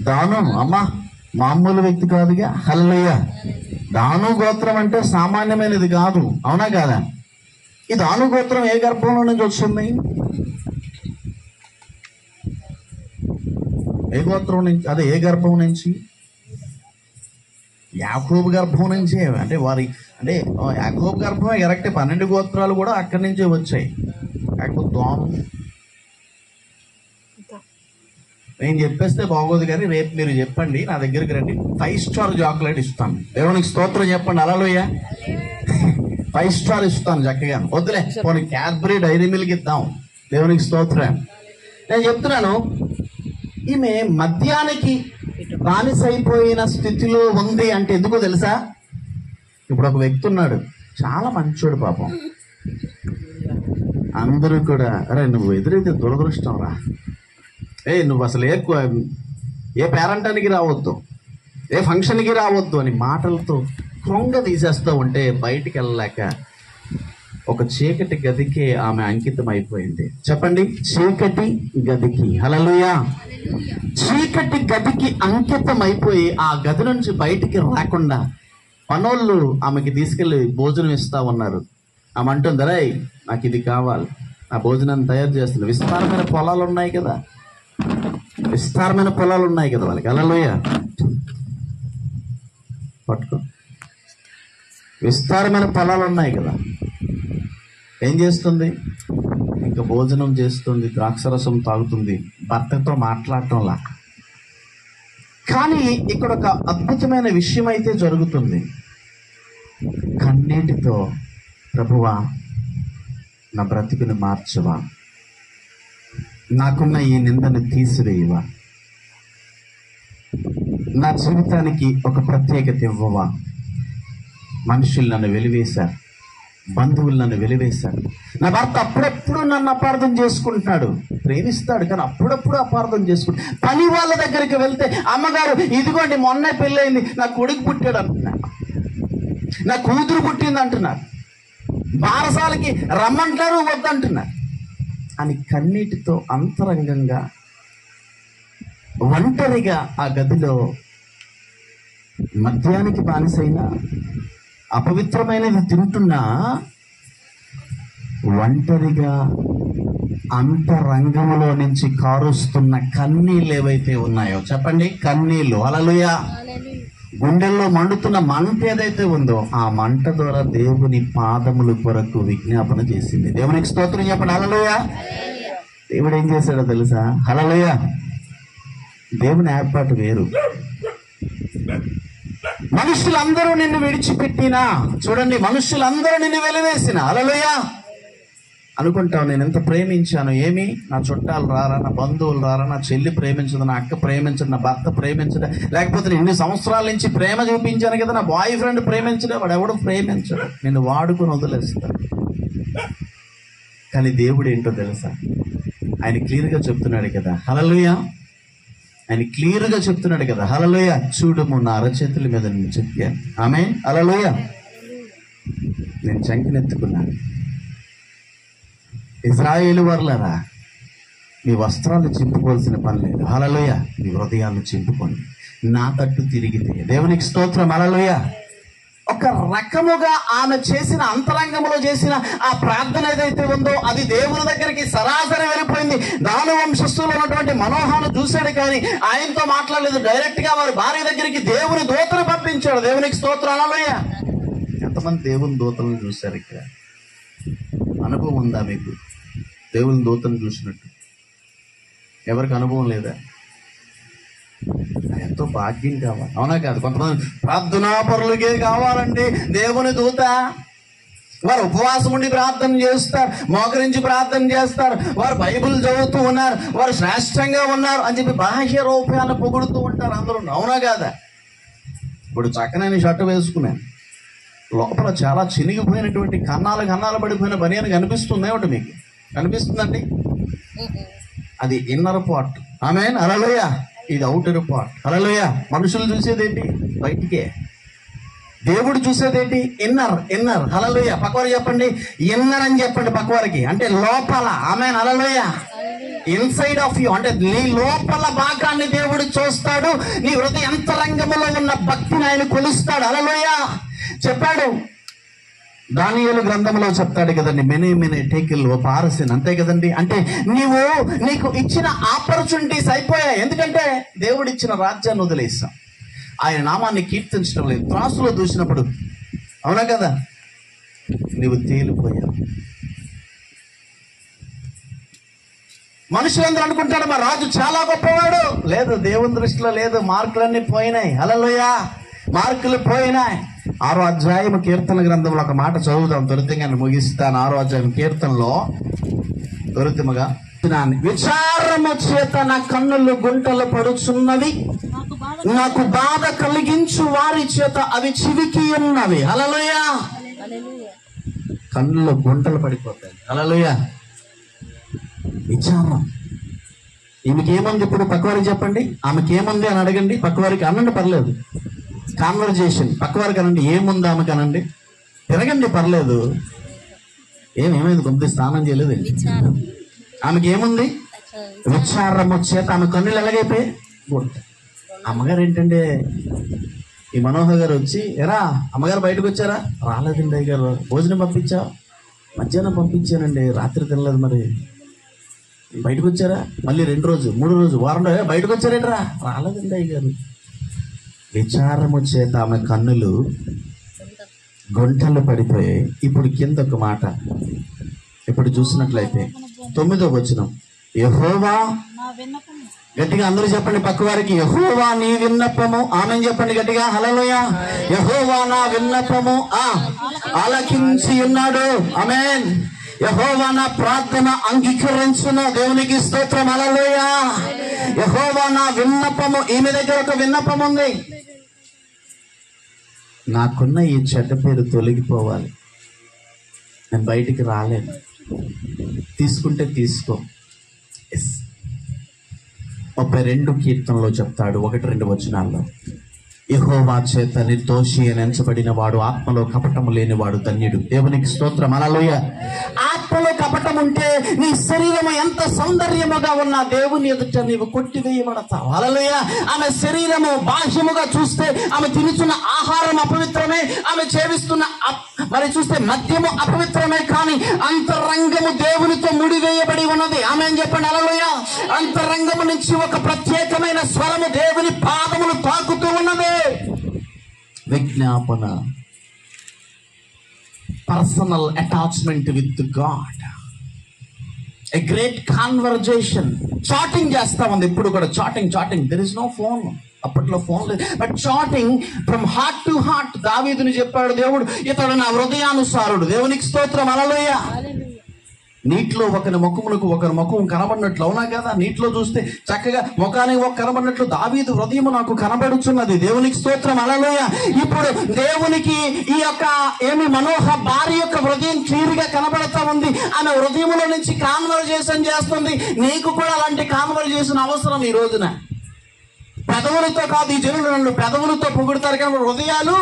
దాను. అమ్మా మామూలు వ్యక్తి కాదుగా. హల్లెలూయా. దాను గోత్రం అంటే సామాన్యమైనది కాదు, అవునా కాదా? ఈ దాను గోత్రం ఏ గర్భంలో నుంచి వస్తుంది? ఏ గోత్రం నుంచి? అదే ఏ గర్భం నుంచి? యాకోబు గర్భం నుంచి. అంటే వారి అంటే యాకోబు గర్భమే కరెక్టే. 12 గోత్రాలు కూడా అక్కడి నుంచే వచ్చాయి. కాకపోతే దాను నేను చెప్పేస్తే బాగోదు, కానీ రేపు మీరు చెప్పండి, నా దగ్గరికి రండి, 5 స్టార్ చాక్లెట్ ఇస్తాను. దేవునికి స్తోత్రం చెప్పండి. హల్లెలూయా. 5 స్టార్ ఇస్తాను చక్కగా. వద్దులే పోనీ క్యాడ్బరీ డైరీ మిల్క్ ఇద్దాం. దేవునికి స్తోత్రం. నేను చెప్తున్నాను, ఈమె మద్యానికి బానిస అయిపోయిన స్థితిలో ఉంది. అంటే ఎందుకో తెలుసా? ఇప్పుడు ఒక వ్యక్తి ఉన్నాడు, చాలా మంచోడు పాపం. అందరూ కూడా అరే నువ్వు ఎదురైతే దురదృష్టం రా, నువ్వు అసలు ఏ పేరంటానికి రావద్దు, ఏ ఫంక్షన్కి రావద్దు అని మాటలతో కృంగ తీసేస్తూ ఉంటే బయటికి వెళ్ళలేక ఒక చీకటి గదికి ఆమె అంకితం అయిపోయింది. చెప్పండి, చీకటి గదికి. హల్లెలూయా. చీకటి గదికి అంకితం అయిపోయి ఆ గది నుంచి బయటికి రాకుండా పనోళ్ళు ఆమెకి తీసుకెళ్ళి భోజనం ఇస్తా ఉన్నారు. ఆమె అంటుంది, రే నాకు ఇది కావాలి, ఆ భోజనాన్ని తయారు చేస్తుంది. విస్తారమైన పొలాలు ఉన్నాయి కదా, వాళ్ళకి. హల్లెలూయా. పట్టుకో, విస్తారమైన పొలాలు ఉన్నాయి కదా. ఏం చేస్తుంది? ఇంకా భోజనం చేస్తుంది, ద్రాక్షరసం తాగుతుంది, భర్తతో మాట్లాడటంలా. కానీ ఇక్కడ ఒక అద్భుతమైన విషయం అయితే జరుగుతుంది. కన్నీటితో, ప్రభువా నా బ్రతుకుని మార్చవా, నాకున్న ఈ నిందను తీసివేయవా, నా జీవితానికి ఒక ప్రత్యేకత ఇవ్వవా. మనుషులు నన్ను వెలివేశారు, బంధువులు నన్ను వెలివేశారు. నా భర్త అప్పుడప్పుడు నన్ను అపార్థం చేసుకుంటున్నాడు, ప్రేమిస్తాడు కానీ అప్పుడప్పుడు అపార్థం చేసుకుంటాడు. పని వాళ్ళ దగ్గరికి వెళ్తే, అమ్మగారు ఇదిగోండి మొన్నే పెళ్ళయింది, నా కొడుకు పుట్టాడు అంటున్నాడు, నా కూతురు పుట్టింది అంటున్నారు, బారసాలకి రమ్మంటారు వద్దంటున్నారు అని కన్నీటితో అంతరంగంగా ఒంటరిగా ఆ గదిలో మద్యానికి బానిసైనా, అపవిత్రమైనది తింటున్నా ఒంటరిగా అంతరంగంలో నుంచి కారుస్తున్న కన్నీళ్ళు ఏవైతే ఉన్నాయో, చెప్పండి, కన్నీళ్ళు. హల్లెలూయా. గుండెల్లో మండుతున్న మంట ఏదైతే ఉందో ఆ మంట ద్వారా దేవుని పాదముల కొరకు విజ్ఞాపన చేసింది. దేవునికి స్తోత్రం చెప్పండి. హల్లెలూయా. దేవుడు ఏం చేశాడో తెలుసా? హల్లెలూయా. దేవుని ఏర్పాటు వేరు. మనుషులందరూ నిన్ను విడిచిపెట్టినా, చూడండి, మనుషులందరూ నిన్ను వెలివేసిన, హల్లెలూయా, అనుకుంటావు నేను ఎంత ప్రేమించాను, ఏమి నా చుట్టాలు రారా, నా బంధువులు రారా, నా చెల్లి ప్రేమించదు, నా అక్క ప్రేమించదు, నా భర్త ప్రేమించడు, లేకపోతే నేను ఇన్ని సంవత్సరాల నుంచి ప్రేమ చూపించాను కదా, నా బాయ్ ఫ్రెండ్ ప్రేమించడు, వాడు ఎవడు ప్రేమించడు, నిన్ను వాడుకుని వదిలేస్తాడు. కానీ దేవుడు ఏంటో తెలుసా? ఆయన క్లియర్గా చెప్తున్నాడు కదా, హల్లెలూయా. ఆయన క్లియర్గా చెప్తున్నాడు కదా, హల్లెలూయా. చూడము నా అరచేతుల మీద నేను చెప్పాను, ఆమేన్, హల్లెలూయా. నేను చంకినెత్తుకున్నాను. ఇశ్రాయేలు వర్లరా, మీ వస్త్రాలు చింపుకోవాల్సిన పని లేదు, హల్లెలూయా. మీ హృదయాలను చింపుకోండి, నా తట్టు తిరిగితే. దేవునికి స్తోత్రం, హల్లెలూయా. ఒక రకముగా ఆమె చేసిన అంతరంగంలో చేసిన ఆ ప్రార్థన ఏదైతే ఉందో అది దేవుని దగ్గరికి సరాసరి వెళ్ళిపోయింది. దాని వంశస్థులు ఉన్నటువంటి మనోహాను చూశాడు కానీ ఆయనతో మాట్లాడలేదు. డైరెక్ట్ గా వారి భార్య దగ్గరికి దేవుని దూతను పంపించాడు. దేవునికి స్తోత్రం, హల్లెలూయా. ఎంతమంది దేవుని దూతలను చూశారు? ఇక్కడ అనుభవం ఉందా మీకు? దేవుని దూతను చూసినట్టు ఎవరికి అనుభవం లేదా? ఎంతో భాగ్యం కావాలి, అవునా కాదు? కొంతమంది ప్రార్థనా పరులకే కావాలండి దేవుని దూత. వారు ఉపవాసం ఉండి ప్రార్థన చేస్తారు, మోకరించి ప్రార్థన చేస్తారు, వారు బైబిల్ చదువుతూ ఉన్నారు, వారు శ్రేష్టంగా ఉన్నారు అని చెప్పి బాహ్య రూపాన్ని పొగుడుతూ ఉంటారు అందరూ, అవునా కాదా? ఇప్పుడు చక్కనైన షర్టు వేసుకున్నాను, లోపల చాలా చినిగిపోయినటువంటి కన్నాలు పడిపోయిన బనియన్ కనిపిస్తుంది. ఏమిటి మీకు కనిపిస్తుందండి? అది ఇన్నర్ పార్ట్, ఆమేన్, హల్లెలూయా. ఇది అవుటర్ పార్ట్, హల్లెలూయా. మనుషులు చూసేదేంటి? బయటికే. దేవుడు చూసేదేంటి? ఇన్నర్, హల్లెలూయా. పక్కవారు చెప్పండి, ఇన్నర్ అని చెప్పండి పక్కవారికి, అంటే లోపల, ఆమేన్, హల్లెలూయా. ఇన్సైడ్ ఆఫ్ యూ, అంటే నీ లోపల భాగాన్ని దేవుడు చూస్తాడు. నీ హృదయ అంతరంగంలో ఉన్న భక్తిని ఆయన కొలుస్తాడు, హల్లెలూయా. చెప్పాడు దానియేలు గ్రంథంలో చెప్తాడు కదండి, మెనీ టేకిల్ ఓ పారసిన్, అంతే కదండి. అంటే నీకు ఇచ్చిన ఆపర్చునిటీస్ అయిపోయాయి. ఎందుకంటే దేవుడు ఇచ్చిన రాజ్యాన్ని వదిలేస్తాం, ఆయన నామాన్ని కీర్తించడం లేదు. త్రాసులో దూసినప్పుడు, అవునా కదా, నీవు తేలిపోయావు. మనుషులందరూ అనుకుంటాడు మా రాజు చాలా గొప్పవాడు. లేదు, దేవుని దృష్టిలో లేదు. మార్కులన్నీ పోయినాయి, హల్లెలూయా. మార్కులు పోయినాయి. 6వ అధ్యాయం కీర్తన గ్రంథంలో ఒక మాట చదువుతాం, త్వరితంగా ముగిస్తాను. 6వ అధ్యాయం కీర్తనలో త్వరితముగా, విచారము చేత నా కన్నులు గుంటలు పడుచున్నవి, నాకు బాధ కలిగించు వారి చేత అవి చివికి ఉన్నవి, హల్లెలూయా. కన్నులు గుంటలు పడిపోతాయి, హల్లెలూయా. విచారం, ఈమెకి ఏముంది ఇప్పుడు పక్కవారికి చెప్పండి, ఆమెకి ఏముంది అని అడగండి. పక్కవారికి అనండి, పర్లేదు. కాన్వర్జేషన్ పక్కవారికి అనండి, ఏముంది ఆమెకి అనండి, తిరగండి, పర్లేదు. ఏమైంది, కొంత స్నానం చేయలేదు. ఆమెకి ఏముంది? విచారము చేత ఆమె కన్నులు ఎలాగైపోయి. అమ్మగారు ఏంటంటే ఈ మనోహర్ గారు వచ్చి, ఎరా అమ్మగారు బయటకు వచ్చారా? రాలేదండి అయ్య గారు. భోజనం పంపించా? మధ్యాహ్నం పంపించానండి, రాత్రి తినలేదు. మరి బయటకు వచ్చారా? మళ్ళీ 2 రోజు 3 రోజు వారం బయటకు వచ్చారేట్రా? రాలేదండి అయ్య గారు. విచారము చేత ఆమె కన్నులు గుంటలు పడిపోయాయి. ఇప్పుడు కింద ఒక మాట ఇప్పుడు చూసినట్లయితే 9వ వచనం, యెహోవా, గట్టిగా అందరూ చెప్పండి పక్కవారికి, యెహోవా నీ విన్నపము, ఆమె చెప్పండి గట్టిగా, హల్లెలూయా. యెహోవా నా విన్నపము ఆలకించి ఉన్నాడు. ఆమేన్. యెహోవా నా ప్రార్థన అంగీకరించును. దేవునికి స్తోత్రం, హల్లెలూయా. యెహోవా నా విన్నపము. ఈమె దగ్గర ఒక విన్నపం ఉంది. నాకున్న ఈ చెడ్డ పేరు తొలగిపోవాలి, నేను బయటికి రాలేను, తీసుకుంటే తీసుకో. 32 కీర్తనలో చెప్తాడు, 1-2 వచనాల్లో, యెహోవా చేత నిర్దోషి అని ఎంచబడిన వాడు, ఆత్మలో కపటము లేనివాడు ధన్యుడు. దేవునికి స్తోత్రం, హల్లెలూయా. ఆత్మలో కపటం ఉంటే నీ శరీరం ఎంత సౌందర్యముగా ఉన్నా దేవుని ఎదుట నీవు కొట్టివేయబడతావు. హల్లెలూయా. ఆమె శరీరము బాహ్యముగా చూస్తే ఆమె తినుచున్న ఆహారం అపవిత్రమే, ఆమె సేవిస్తున్న మరి చూస్తే మద్యము అపవిత్రమే, కానీ అంతరంగము దేవునితో ముడివేయబడి ఉన్నది. ఆమె చెప్పండి, హల్లెలూయా. అంతరంగము నుంచి ఒక ప్రత్యేకమైన స్వరము దేవుని పాదములు తాకుతూ ఉన్నది. విజ్ఞాపన, personal attachment with God, a great conversation. Chatting చేస్తా ఉంది ఇప్పుడు కూడా, chatting. There is no phone. అప్పట్లో ఫోన్ లేదు, but chatting from heart to heart. దావీదుని చెప్పాడు దేవుడు, ఇతడు నా హృదయానుసారుడు. దేవునికి స్తోత్రం, హల్లెలూయా. నీటిలో ఒకరి ముఖములకు ఒకరి ముఖం కనబడినట్లు, అవునా కదా? నీటిలో చూస్తే చక్కగా ముఖానికి ఒక కనబడినట్లు దావీదు హృదయము నాకు కనబడుచున్నది. దేవునికి స్తోత్రం, హల్లెలూయా. ఇప్పుడు దేవునికి ఈ యొక్క మనోహ భార్య యొక్క హృదయం క్లియర్గా కనబడతా ఉంది. ఆమె హృదయంలో నుంచి కాన్వర్జేషన్ చేస్తుంది. నీకు కూడా అలాంటి కాన్వర్జేషన్ అవసరం ఈ రోజున. పెదవులతో కాదు, ఈ జనులు నన్ను పెదవులతో పొగుడుతారు కానీ హృదయాలు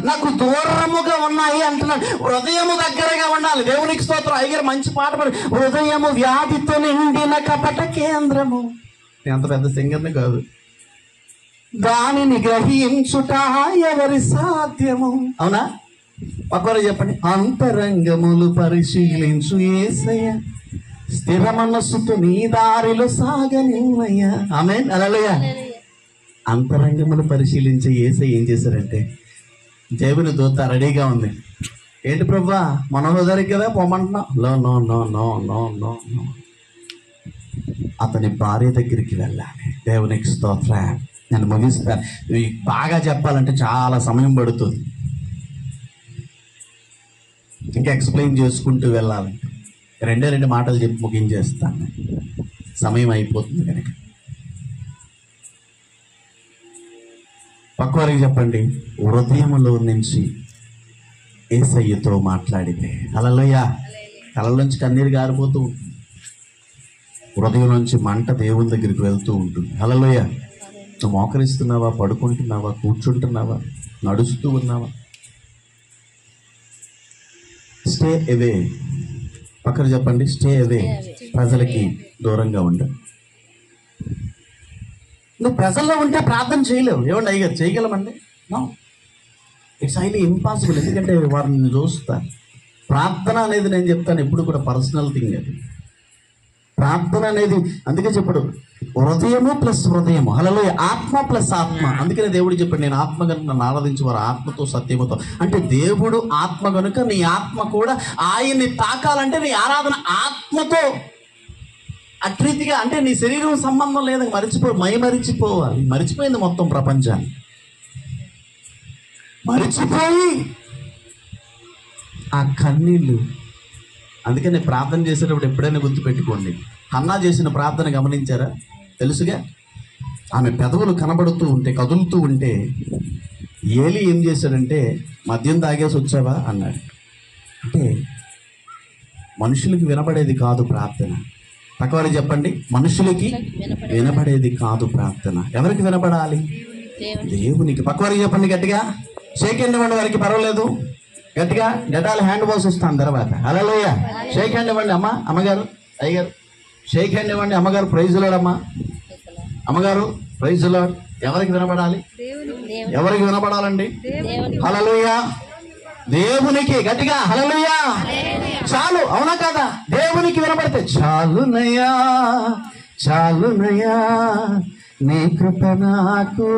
నాకు దూరముగా ఉన్నాయి అంటున్నాడు. హృదయము దగ్గరగా ఉండాలి. దేవునికి స్తోత్రం. అయ్యారు మంచి పాట పాడు, హృదయము వ్యాధితో నిండిన కపట కేంద్రము. అంత పెద్ద సింగర్ని కాదు. దానిని గ్రహించుట ఎవరి సాధ్యము? అవునా? ఒక్కరు చెప్పండి. అంతరంగములు పరిశీలించు యేసయ్య, స్థిర మనస్సుతో నీ దారిలో సాగనివ్వయ్యా. ఆమేన్, హల్లెలూయా. అంతరంగములు పరిశీలించే యేసయ్య ఏం చేశారంటే, దేవుని దూత రెడీగా ఉంది. ఏంటి ప్రభువా, మనోహరికి కదా పోమంటున్నా? నో. అతని భార్య దగ్గరికి వెళ్ళాలి. దేవునికి స్తోత్రం. నేను ముగిస్తాను. బాగా చెప్పాలంటే చాలా సమయం పడుతుంది, ఇంకా ఎక్స్ప్లెయిన్ చేసుకుంటూ వెళ్ళాలి. 2 మాటలు చెప్పి ముగించేస్తాను, సమయం అయిపోతుంది కనుక. పక్కవారికి చెప్పండి, హృదయంలో నుంచి యేసయ్యతో మాట్లాడితే. హల్లెలూయా. కళ్ళ నుంచి కన్నీరు గారిపోతూ ఉంటుంది, హృదయం నుంచి మంట దేవుని దగ్గరికి వెళ్తూ ఉంటుంది. హల్లెలూయా. నువ్వు మోకరిస్తున్నావా, పడుకుంటున్నావా, కూర్చుంటున్నావా, నడుస్తూ ఉన్నావా? Stay away. పక్కన చెప్పండి, స్టే అవే. ప్రజలకి దూరంగా ఉండు. నువ్వు ప్రజల్లో ఉంటే ప్రార్థన చేయలేవు. ఏమండి అయ్యారు, చేయగలమండి? No, it's highly impossible. ఎందుకంటే వారిని చూస్తా. ప్రార్థన అనేది నేను చెప్తాను ఎప్పుడు కూడా పర్సనల్ థింగ్. అది ప్రార్థన అనేది అందుకే చెప్పడు, హృదయము ప్లస్ హృదయము. హల్లెలూయా. ఆత్మ ప్లస్ ఆత్మ. అందుకనే దేవుడు చెప్పాడు, నేను ఆత్మ కనుక నన్ను ఆరాధించేవారు ఆత్మతో సత్యముతో. అంటే దేవుడు ఆత్మ కనుక నీ ఆత్మ కూడా ఆయన్ని తాకాలంటే నీ ఆరాధన ఆత్మతో అట్రీతిగా. అంటే నీ శరీరం సంబంధం లేదు, మరిచిపోవాలి. మరిచిపోయింది మొత్తం ప్రపంచాన్ని, మరిచిపోయి ఆ కన్నీళ్ళు. అందుకని ప్రార్థన చేసేటప్పుడు ఎప్పుడైనా గుర్తుపెట్టుకోండి, హన్నా చేసిన ప్రార్థన గమనించారా? తెలుసుగా, ఆమె పెదవులు కనబడుతూ ఉంటే, కదులుతూ ఉంటే, ఏలి ఏం చేశాడంటే, మద్యం తాగేసి వచ్చావా అన్నాడు. అంటే మనుషులకు వినబడేది కాదు ప్రార్థన, పక్కవారికి చెప్పండి, మనుషులకి వినబడేది కాదు ప్రార్థన. ఎవరికి వినబడాలి? దేవునికి. పక్కవారికి చెప్పండి గట్టిగా. షేక్ హ్యాండ్ ఇవ్వండి వారికి, పర్వాలేదు. గట్టిగా డెటాల్ హ్యాండ్ వాష్ ఇస్తాను తర్వాత. హల్లెలూయా. షేక్ హ్యాండ్ ఇవ్వండి. అమ్మగారు, అయ్యగారు షేక్ హ్యాండ్ ఇవ్వండి. అమ్మగారు ప్రైజ్ లార్డ్. అమ్మగారు ప్రైజ్ లార్డ్. ఎవరికి వినబడాలి? ఎవరికి వినబడాలండి? హల్లెలూయా. దేవునికి. గట్టిగా హల్లెలూయా. చాలు, అవునా కదా? దేవునికి వినబడితే చాలునయ్యా, చాలునయ్యా, నీ కృప నాకు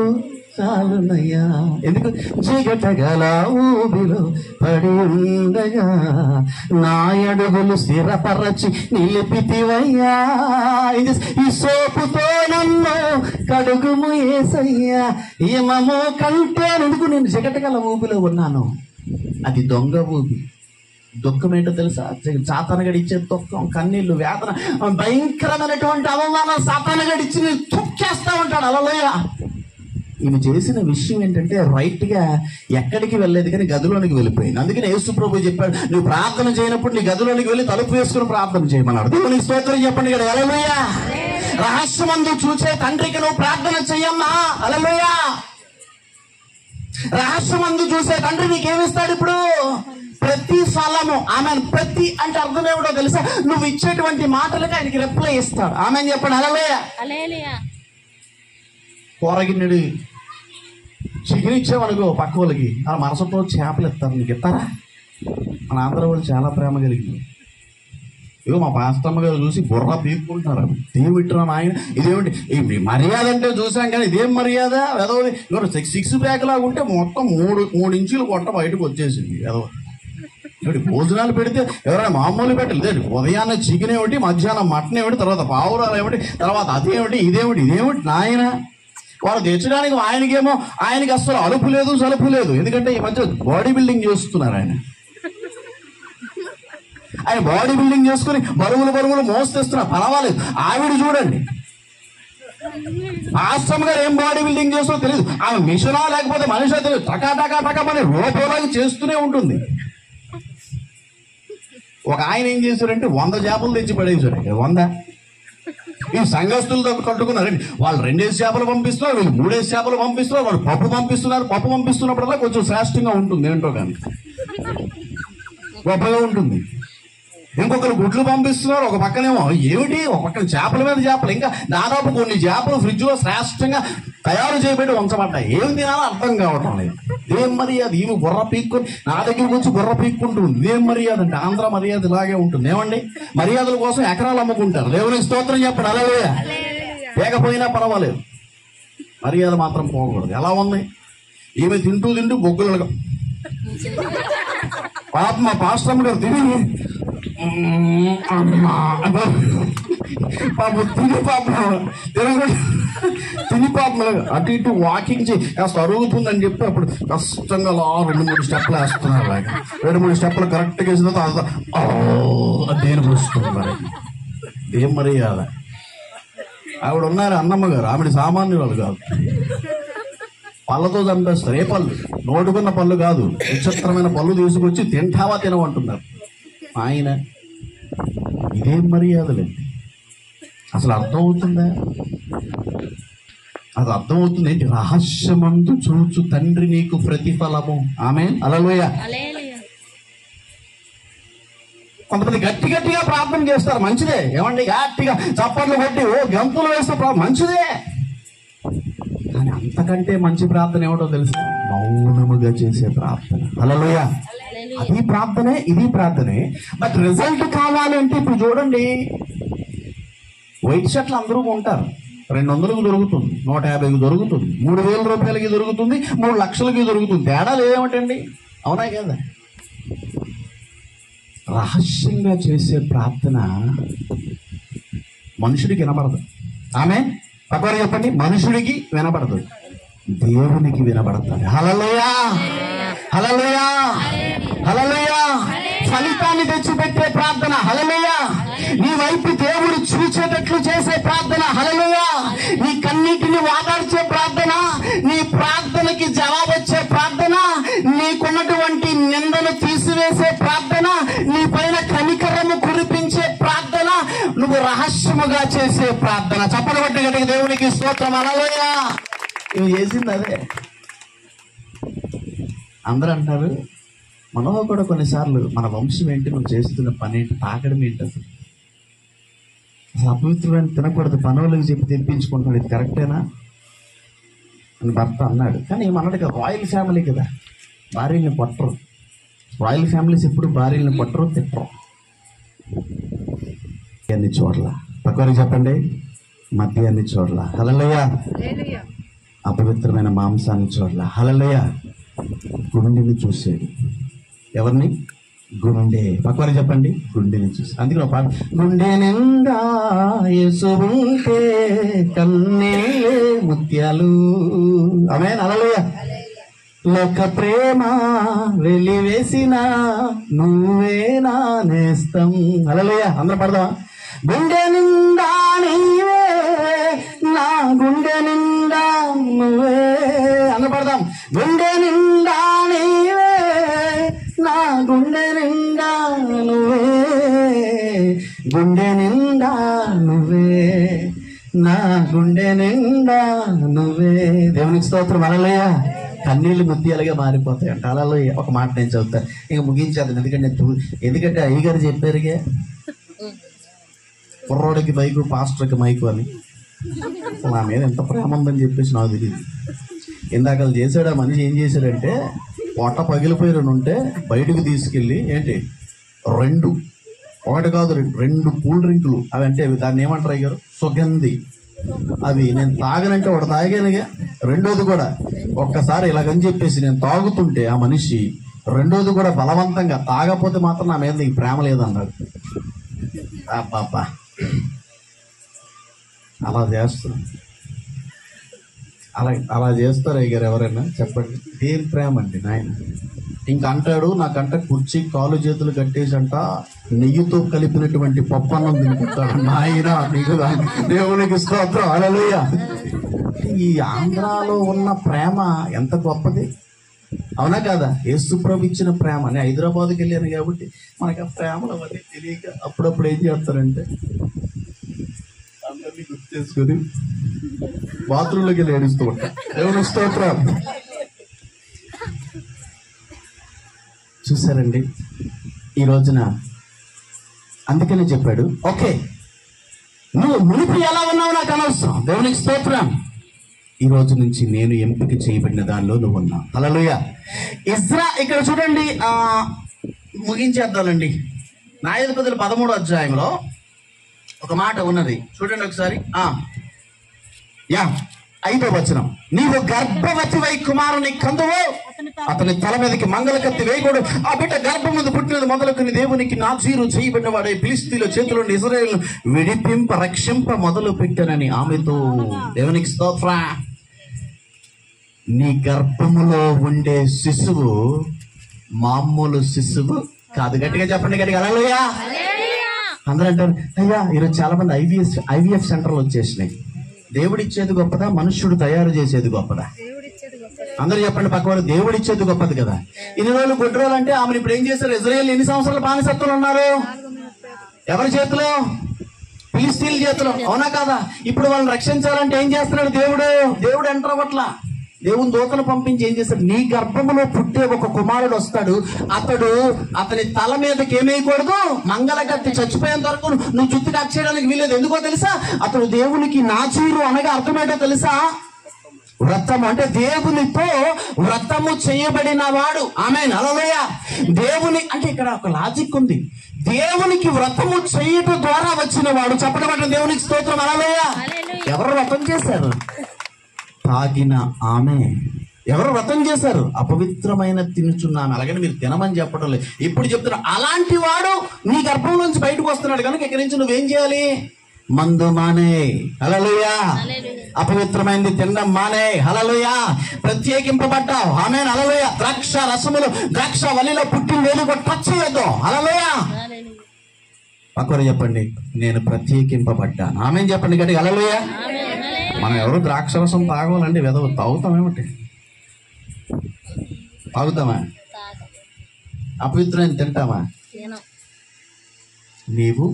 చాలునయ్యా. ఎందుకు? చీకటగల ఊబిలో పడి ఉండగా నా అడుగులు స్థిరపరచి నిలిపితివయ్యా. ఈ సోపుతో నన్ను కడుగుము యేసయ్యా. ఏమో కంటే ఎందుకు నేను చీకటగల ఊబిలో ఉన్నాను? అది దొంగ ఊబి. దుఃఖం ఏంటో తెలుసా? సాతానుగాడు ఇచ్చే దుఃఖం, కన్నీళ్లు, వేదన, భయంకరమైనటువంటి అవమానం సాతానుగాడు ఇచ్చి నేను తొక్కేస్తా ఉంటాడు. హల్లెలూయా. ఈమె చేసిన విషయం ఏంటంటే రైట్ గా ఎక్కడికి వెళ్ళలేదు కానీ గదిలోనికి వెళ్ళిపోయింది. అందుకని యేసు ప్రభు చెప్పాడు, నువ్వు ప్రార్థన చేయనప్పుడు నీ గదిలోనికి వెళ్ళి తలుపు వేసుకుని ప్రార్థన చేయమన్నాడు. దేవునికి స్తోత్రం చెప్పండి కదా. హల్లెలూయా. రహస్యమందు చూసే తండ్రికి నువ్వు ప్రార్థన చెయ్యమ్మా. హల్లెలూయా. రహస్యమందు చూసే తండ్రి నీకేమిస్తాడు? ఇప్పుడు ప్రతి ఫలము. ఆమె ప్రతి అంటే అర్థం ఏమిటో తెలుసా? నువ్వు ఇచ్చేటువంటి మాటలకు ఆయనకి రిప్లై ఇస్తాడు. ఆమె చెప్పండి. హల్లెలూయా. కూరగిన్నెడు చికెన్ ఇచ్చామనుకో పక్క వాళ్ళకి, ఆ మనసుతో చేపలు ఇస్తారు. నీకు ఇస్తారా? మన ఆంధ్ర వాళ్ళు చాలా ప్రేమ కలిగింది. ఇగో మా పాస్టమ్మ గారు చూసి బుర్ర పీక్కుంటున్నారు. ఏమిట్రా ఆయన, ఇదేమిటి మర్యాద అంటే చూసాం కానీ ఇదేం మర్యాద? ఏదో 6 ప్యాక్ లాగా ఉంటే మొత్తం 3 ఇంచులు కొట్ట బయటకు వచ్చేసింది. ఏదో భోజనాలు పెడితే ఎవరైనా మామూలు పెట్టలేదు. ఉదయాన్నే చికెన్ ఏమిటి, మధ్యాహ్నం మటన్ ఏమిటి, తర్వాత పావురాలు ఏమిటి, తర్వాత అదేమిటి, ఇదేమిటి నాయన. వాళ్ళు తెచ్చడానికి ఆయనకి అసలు అలుపు లేదు, సలుపు లేదు. ఎందుకంటే ఈ మధ్య బాడీ బిల్డింగ్ చేస్తున్నారు. ఆయన బాడీ బిల్డింగ్ చేసుకుని బరువులు మోస్తేస్తున్నారు. పర్వాలేదు. ఆవిడ చూడండి, ఆశ్రమ గారు ఏం బాడీ బిల్డింగ్ చేస్తుందో తెలియదు. ఆమె మిషనా లేకపోతే మనిషా తెలియదు. టకా పని రూపంలాగా చేస్తూనే ఉంటుంది. ఒక ఆయన ఏం చేశారంటే 100 చేపలు తెచ్చి పడేసారు. 100 ఈ సంఘస్థులతో కట్టుకున్నారండి. వాళ్ళు 2 చేపలు పంపిస్తున్నారు, వీళ్ళు 3 చేపలు పంపిస్తున్నారు, వాళ్ళు పప్పు పంపిస్తున్నారు. పప్పు పంపిస్తున్నప్పుడల్లా కొంచెం శ్రేష్టంగా ఉంటుంది ఏంటో కానీ, గొప్పగా ఉంటుంది. ఇంకొకరు గుడ్లు పంపిస్తున్నారు. ఒక పక్కనేమో ఏమిటి, ఒక పక్కన చేపల మీద చేపలు, ఇంకా దాదాపు కొన్ని చేపలు ఫ్రిడ్జ్ లో శ్రేష్టంగా తయారు చేయబెట్టి ఉంచబడ్డాయి. ఏం తినాలో అర్థం కావటం లేదు. ఇదేం మర్యాద? ఈమె బుర్ర పీక్కొని నా దగ్గరికి వచ్చి బుర్ర పీక్కుంటుంది. ఇదేం మర్యాద అంటే ఆంధ్ర మర్యాద ఇలాగే ఉంటుంది. ఏమండి, మర్యాదల కోసం ఎకరాలు అమ్ముకుంటారు. దేవునికి స్తోత్రం చెప్పండి. హల్లెలూయా. లేకపోయినా పర్వాలేదు, మర్యాద మాత్రం పోకూడదు. ఎలా ఉంది ఈమె? తింటూ బొగ్గులుగా పాప మా పాస్టమ్మ గారు తిని తిని పాపం అటు ఇటు వాకింగ్ చేయి కాస్త అరుగుతుందని చెప్పి అప్పుడు కష్టంగా 2-3 స్టెప్లు వేస్తున్నారు. 2-3 స్టెప్లు కరెక్ట్గా వేసిన తర్వాత దేని పోస్తున్నారు. ఏం మర్యాద? ఆవిడ ఉన్నారు అన్నమ్మ గారు, ఆవిడ సామాన్యురాలు కాదు. పళ్ళతో చంపేస్తారు. ఏ పళ్ళు? నోటుకున్న పళ్ళు కాదు, విచిత్రమైన పళ్ళు తీసుకొచ్చి తింటావా తినమంటున్నారు. ఆయన ఇదేం మర్యాదలేండి? అసలు అర్థమవుతుందా? అది అర్థమవుతుంది ఏంటి? రహస్యమందు చూచు తండ్రి నీకు ప్రతిఫలము. ఆమేన్. హల్లెలూయా. కొంతమంది గట్టిగా ప్రార్థన చేస్తారు, మంచిదే. ఏమండి, గట్టిగా చప్పట్లు కొట్టి గంతులు వేస్తే మంచిదే. కానీ అంతకంటే మంచి ప్రార్థన ఏమిటో తెలుసా? మౌనముగా చేసే ప్రార్థన. హల్లెలూయా. అది ప్రార్థనే, ఇది ప్రార్థనే. బట్ రిజల్ట్ కావాలి అంటే ఇప్పుడు చూడండి, వైట్ షర్ట్లు అందరూ కొంటారు. 200కు దొరుకుతుంది, 150కి దొరుకుతుంది, 3000 రూపాయలకి దొరుకుతుంది, 3 లక్షలకి దొరుకుతుంది. తేడాలు ఏమిటండి? అవునా కదా? రహస్యంగా చేసే ప్రార్థన మనుషుడికి వినపడదు. ఆమె పక్కన చెప్పండి, మనుషుడికి వినపడదు, దేవునికి వినపడతాడు. హల్లెలూయా. హల్లెలూయా. హల్లెలూయా. ఫలితాన్ని తెచ్చిపెట్టే ప్రార్థన. హల్లెలూయా. నీ వైపు దేవుడు చూచేటట్లు చేసే ప్రార్థన. హల్లెలూయా. నీ కన్నీటిని వాదార్చే ప్రార్థన, నీ ప్రార్థనకి జవాబు వచ్చే ప్రార్థన, నీకున్నటువంటి నిందను తీసివేసే ప్రార్థన, నీ పైన కనికరము కురిపించే ప్రార్థన. నువ్వు రహస్యముగా చేసే ప్రార్థన. చప్పలు పట్టి గట్టిగా దేవునికి స్తోత్రం. హల్లెలూయా. ఇవి చేసింది అదే. అందరూ అంటారు, మనలో కూడా కొన్నిసార్లు మన వంశం ఏంటి, నువ్వు చేస్తున్న పని ఏంటి, తాగడం ఏంటి, అసలు అపవిత్రమైన తినకూడదు, పనులకు చెప్పి తెప్పించుకుంటున్నాడు, ఇది కరెక్టేనా అని భర్త అన్నాడు. కానీ ఏమన్నాడు కదా, రాయల్ ఫ్యామిలీ కదా, భార్యల్ని కొట్టరు. రాయల్ ఫ్యామిలీస్ ఎప్పుడు భార్యల్ని కొట్టరు, తిట్టరు. అన్ని చోట్ల పక్కవారికి చెప్పండి, మద్యాన్ని చూడలా. హల్లెలూయా. అపవిత్రమైన మాంసాన్ని చూడలా. హల్లెలూయా. గుండెని చూసాడు. ఎవరిని? గుండె. పక్కవారికి చెప్పండి, గుండెని చూసి. అందుకే పాట, గుండె నిండా యేసు ఉంటే కన్నీళ్ళే ముత్యాలు. ఆమేన్. హల్లెలూయా. లోక ప్రేమ వెలివేసిన నువ్వే నా నేస్తం. హల్లెలూయా. అందరూ పడదాం. గుండె నిండా నీవే, నా గుండె నిండా నువ్వే. అందరూ పడదాం. గుండె నిండా నీవే, నా గుండె నిండా నువ్వే, గుండె నిండా నువ్వే, నా గుండె నిండా నువ్వే. దేవునికి స్తోత్రం. హల్లెలూయా. కన్నీళ్ళు ముత్యాలుగా మారిపోతాయి అంట. అలా ఒక మాట నేను చదువుతాను, ఇంకా ముగించేది. ఎందుకంటే అయ్యగారు చెప్పారుగా, కుర్రోడికి మైకు, పాస్టర్కి మైకు అని. నా మీద ఎంత ప్రేమ ఉందని చెప్పేసి నాకు తెలియదు. ఇందాక చేశాడు ఆ మనిషి. ఏం చేశాడంటే, పొట్ట పగిలిపోయి 2 ఉంటే బయటకు తీసుకెళ్ళి, ఏంటి 2, ఒకటి కాదు 2 కూల్ డ్రింకులు. అవి అంటే దాన్ని ఏమంటారు అయ్యారు, సుగంధి. అవి నేను తాగనంటే వాడు తాగానుగా. రెండోది కూడా ఒక్కసారి ఇలాగని చెప్పేసి నేను తాగుతుంటే ఆ మనిషి రెండోది కూడా బలవంతంగా, తాగపోతే మాత్రం నా మీద నీకు ప్రేమ లేదన్నాడు. అబ్బా, అలా చేస్తున్నాను. అలా చేస్తారు అయ్యారు ఎవరైనా చెప్పండి. ఏం ప్రేమ అండి నాయన. ఇంక అంటాడు, నాకంట కుర్చీ కాలు చేతులు కట్టేసంట నెయ్యితో కలిపినటువంటి పప్పన్నం తినుకుంటాడు. నాయన నీకు దేవునికి స్తోత్రం. హల్లెలూయా. ఈ ఆంధ్రాలో ఉన్న ప్రేమ ఎంత గొప్పది, అవునా కాదా? యేసుప్రభు ఇచ్చిన ప్రేమ. నేను హైదరాబాద్కి వెళ్ళాను కాబట్టి మనకి ఆ ప్రేమలు అవన్నీ తెలియక అప్పుడప్పుడు ఏం చేస్తారంటే, అందరినీ గుర్తు చేసుకొని బాత్రూంలోకి వెళ్ళి ఏడుస్తూ ఉంటాం. దేవుని స్తోత్రం. చూసారండి ఈ రోజున. అందుకనే చెప్పాడు, ఓకే నువ్వు మునుపు ఎలా ఉన్నావు నాకు అనవసరం. దేవునికి స్తోత్రం. ఈ రోజు నుంచి నేను ఎంపిక చేయబడిన దానిలో నువ్వు ఉన్నావు. హల్లెలూయా. ఇక్కడ చూడండి, ముగించేద్దామండి. న్యాయాధిపతుల 13వ అధ్యాయంలో ఒక మాట ఉన్నది, చూడండి ఒకసారి. 5వ వచనం, నీవు గర్భవతివై కుమారుని కందువు, అతని తల మీదకి మంగళ కత్తి వేయకూడదు. ఆ బిడ్డ గర్భం మీద పుట్టినది మొదలుకొని దేవునికి నాజీరు చేయబడిన వాడే ఫిలిష్తీయుల చేతుల నుండి ఇశ్రాయేలును విడిపింప రక్షింప మొదలు పెట్టానని ఆమెతో. దేవునికి స్తోత్రం. నీ గర్భములో ఉండే శిశువు మామూలు శిశువు కాదు. గట్టిగా చెప్పండి, గట్టిగా. హల్లెలూయా. అందరూ అంటారు, అయ్యా ఈరోజు చాలా మంది ఐవీఎఫ్ సెంటర్లు వచ్చేసినాయి. దేవుడిచ్చేది గొప్పదా, మనుష్యుడు తయారు చేసేది గొప్పదా? అందరూ చెప్పండి పక్కవారు. దేవుడిచ్చేది గొప్పది కదా. ఇన్ని రోజులు గుడ్రోలు అంటే ఆమెను ఇప్పుడు ఏం చేశారు? ఇజ్రాయేల్ ఎన్ని సంవత్సరాలు బానిసత్వంలో ఉన్నారు? ఎవరి చేతిలో? ఫిలిష్తీయుల చేతిలో, అవునా కాదా? ఇప్పుడు వాళ్ళని రక్షించాలంటే ఏం చేస్తున్నాడు దేవుడు ఎంటర్ అవ్వట్లా. దేవుని దూతను పంపించి ఏం చేస్తాడు? నీ గర్భములో పుట్టే ఒక కుమారుడు వస్తాడు, అతని తల మీదకి ఏమేయకూడదు, మంగళగత్తి. చచ్చిపోయేంత వరకు నువ్వు జుట్టు కట్ చేయడానికి వీలేదు. ఎందుకో తెలుసా? అతడు దేవునికి నాజీరు అనగా అర్థమేంటో తెలుసా? వ్రతము అంటే దేవునితో వ్రతము చేయబడిన వాడు. ఆమేన్. హల్లెలూయా. దేవుని అంటే ఇక్కడ ఒక లాజిక్ ఉంది. దేవునికి వ్రతము చేయటం ద్వారా వచ్చిన వాడు. చెప్పడం దేవునికి స్తోత్రం. హల్లెలూయా. ఎవరు వ్రతం చేశారు? తాగిన ఆమె. ఎవరు వ్రతం చేశారు? అపవిత్రమైన తినుచున్నాను. అలాగని మీరు తినమని చెప్పడం లేదు. ఇప్పుడు చెప్తున్నా, అలాంటి వాడు నీ గర్భం నుంచి బయటకు వస్తున్నాడు కనుక ఇక్కడి నుంచి నువ్వేం చేయాలి? మందు మానే. హల్లెలూయా. అపవిత్రమైనది తినడం మానే. హల్లెలూయా. ప్రత్యేకింపబడ్డావు. ఆమేన్. హల్లెలూయా. ద్రాక్ష రసములు, ద్రాక్ష వల్లిలో పుట్టిన వేలు కూడా టచ్ చేయొద్దు. హల్లెలూయా. పక్కన చెప్పండి, నేను ప్రత్యేకింపబడ్డాను. ఆమేన్ చెప్పండి గట్టిగా. హల్లెలూయా. మనం ఎవరు ద్రాక్షరసం తాగవాలండి, వెదవ తాగుతామేమిటి? తాగుతామా? అపవిత్రమైన తింటామా? నీవు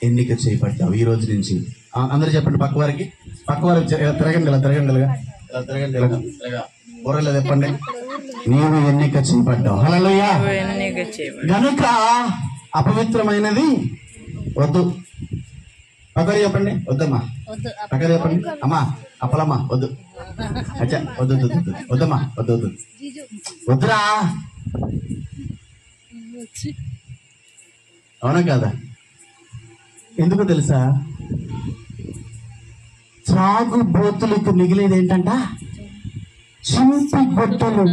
ఎన్నిక చేయబడ్డావు ఈ రోజు నుంచి. అందరూ చెప్పండి, పక్కవారికి తిరగండి, ఇలా బుర్రలో చెప్పండి, నీవు ఎన్నిక చేయబడ్డావు. హల్లెలూయా. గనుక అపవిత్రమైనది వద్దు. పక్కన చెప్పండి, వద్దమ్మా. పక్కన చెప్పండి, అమ్మా అప్పలమ్మా వద్దు. అచ్చా వద్దు వద్దమ్మా, వద్దురా. అవునా కాదా? ఎందుకు తెలుసా? త్రాగుబోతులకు మిగిలేది ఏంటంట? చింపి బొట్టలు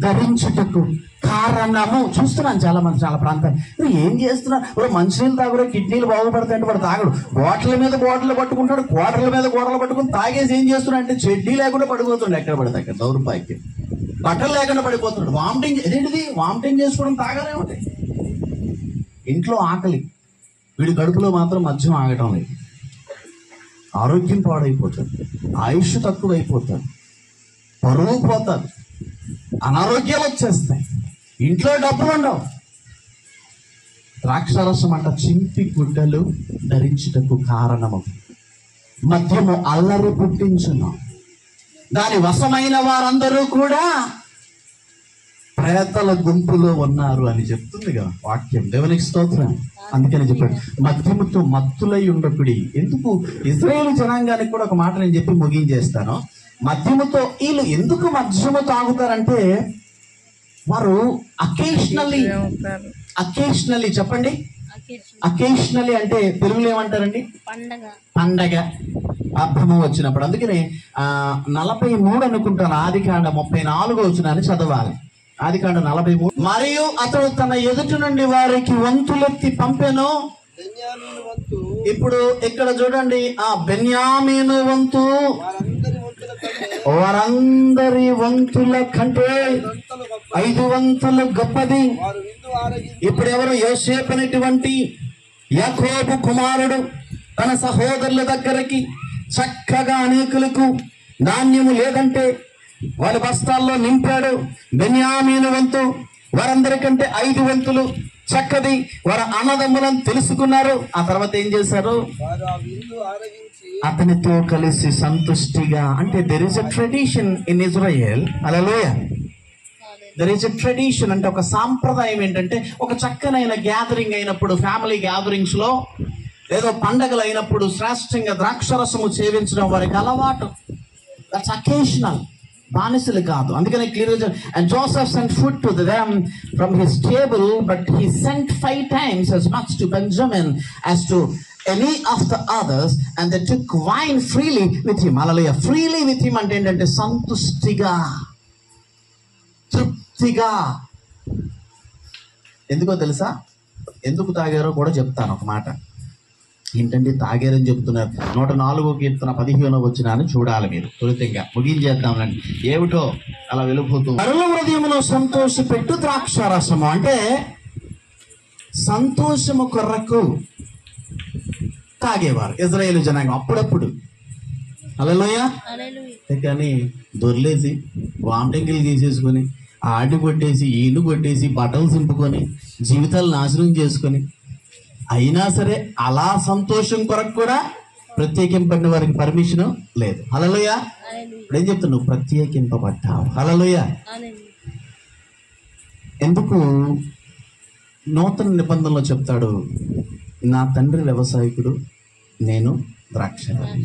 ధరించుటకు కారణము. చూస్తున్నాను చాలా మంది, చాలా ప్రాంతాలు ఏం చేస్తున్నారు, మంచినీళ్ళు తాగుడు, కిడ్నీలు బాగుపడతాయంటే వాడు తాగడు, బాటిల్ మీద బాటిల్ పట్టుకుంటాడు, క్వార్టర్ల మీద క్వార్టర్లు పట్టుకుని తాగేసి ఏం చేస్తున్నాడు అంటే చెడ్డీ లేకుండా పడిపోతుండే, ఎక్కడ పడితే అక్కడ దౌర్భాగ్యం, బట్టలు లేకుండా పడిపోతున్నాడు. వామిటింగ్, ఇదేంటిది వామిటింగ్ చేసుకోవడం, తాగానే ఉంటాయి. ఇంట్లో ఆకలి, వీడి కడుపులో మాత్రం మద్యం ఆగటం లేదు. ఆరోగ్యం పాడైపోతుంది, ఆయుష్ తక్కువైపోతుంది, పరువు పోతుంది, అనారోగ్యాలు వచ్చేస్తాయి, ఇంట్లో డబ్బులు ఉండవు. ద్రాక్షారసం అంట చింపి గుడ్డలు ధరించుటకు కారణము, మద్యము అల్లరి పుట్టించును, దాని వశమైన వారందరూ కూడా ప్రేతల గుంపులో ఉన్నారు అని చెప్తుందిగా వాక్యం. దేవునికి స్తోత్రం. అందుకని చెప్పాడు, మద్యముతో మత్తులై ఉండకుడి. ఎందుకు ఇశ్రాయేలు జనాంగానికి కూడా ఒక మాట నేను చెప్పి ముగించేస్తాను. మద్యముతో వీళ్ళు ఎందుకు మద్యము తాగుతారంటే, వారు అకేషనల్లీ చెప్పండి, అకేషనల్లీ అంటే తెలుగులో ఏమంటారండి? పండగ, అర్థము వచ్చినప్పుడు. అందుకని 43 అనుకుంటాను, ఆదికాండ 34 వచనాన్ని చదవాలి. ఆదికాండ 43. మరియు అతడు తన ఎదుటి నుండి వారికి వంతులెత్తి పంపెను. ఇప్పుడు ఇక్కడ చూడండి, బెన్యామీను వంతు వారందరి వంతుల కంటే 5 వంతులు గొప్పది. ఇప్పుడు ఎవరు? యోసేపు అనేటువంటి యాకోబు కుమారుడు తన సహోదరుల దగ్గరికి చక్కగా అనేకులకు ధాన్యము లేదంటే వాళ్ళ బస్తాల్లో నింపాడు. బెన్యామీను వంతు వారందరికంటే 5 వంతులు చక్కది. వారి అన్నదమ్ములను తెలుసుకున్నారు. ఆ తర్వాత ఏం చేశారు? అతనితో కలిసి సంతుష్టిగా, అంటే there is a tradition in Israel. Hallelujah. There is a tradition అంటే ఒక సాంప్రదాయం ఏంటంటే, ఒక చక్కనైన గ్యాదరింగ్ అయినప్పుడు, ఫ్యామిలీ గ్యాదరింగ్స్ లో ఏదో పండగలు అయినప్పుడు శ్రేష్టంగా ద్రాక్షరసము సేవించడం వారికి అలవాటు. దట్స్ అకేషనల్, బానిసలు కాదు. అందుకనే clear. And Joseph sent food to them from his table, but he sent 5 times as much to Benjamin as to any of the others, and they took wine freely with him. Hallelujah. Freely with him అంటే ఏంటంటే సంతుష్టిగా, తృప్తిగా. ఎందుకో తెలుసా? ఎందుకు తాగారో కూడా చెప్తాను ఒక మాట. ఏంటంటే తాగారని చెప్తున్నారు. 104వ కీర్తన 15వ వచనాన్ని చూడాలి మీరు. తొలితంగా ముగించేద్దామండి. ఏమిటో అలా వెళ్ళిపోతూ, నరుల హృదయములో సంతోషపెట్టు ద్రాక్షారసము అంటే సంతోషము కొరకు తాగేవారు ఇజ్రాయేలు జనాంగం అప్పుడప్పుడు. హల్లెలూయా. కానీ దొర్లేసి వామిటింగ్లు తీసేసుకొని, ఆడి కొట్టేసి, ఈను కొట్టేసి, బట్టలు సింపుకొని, జీవితాలు నాశనం చేసుకొని, అయినా సరే అలా సంతోషం కొరకు కూడా ప్రత్యేకింపడిన వారికి పర్మిషన్ లేదు. హల్లెలూయా. ఇప్పుడు ఏం చెప్తున్నావు? ప్రత్యేకింపబడ్డావు. హల్లెలూయా. ఎందుకు? నూతన నిబంధనలో చెప్తాడు, నా తండ్రి వ్యవసాయకుడు, నేను ద్రాక్షారసి.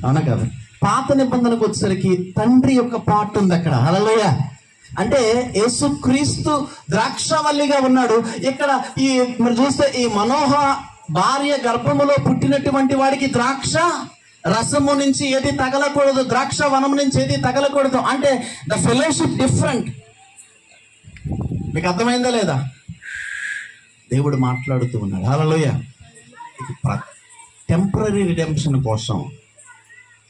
అవునా కదా? పాత నిబంధనకు వచ్చేసరికి తండ్రి యొక్క పాట ఉంది అక్కడ. హల్లెలూయా. అంటే యేసుక్రీస్తు ద్రాక్షవల్లిగా ఉన్నాడు. ఇక్కడ ఈ మీరు చూస్తే ఈ మనోహ భార్య గర్భములో పుట్టినటువంటి వాడికి ద్రాక్ష రసము నుంచి ఏది తగలకూడదు, ద్రాక్ష వనం నుంచి ఏది తగలకూడదు. అంటే ద ఫెలోషిప్ డిఫరెంట్. మీకు అర్థమైందా లేదా? దేవుడు మాట్లాడుతూ ఉన్నాడు. హల్లెలూయా. టెంపరరీ రిడెంప్షన్ కోసం,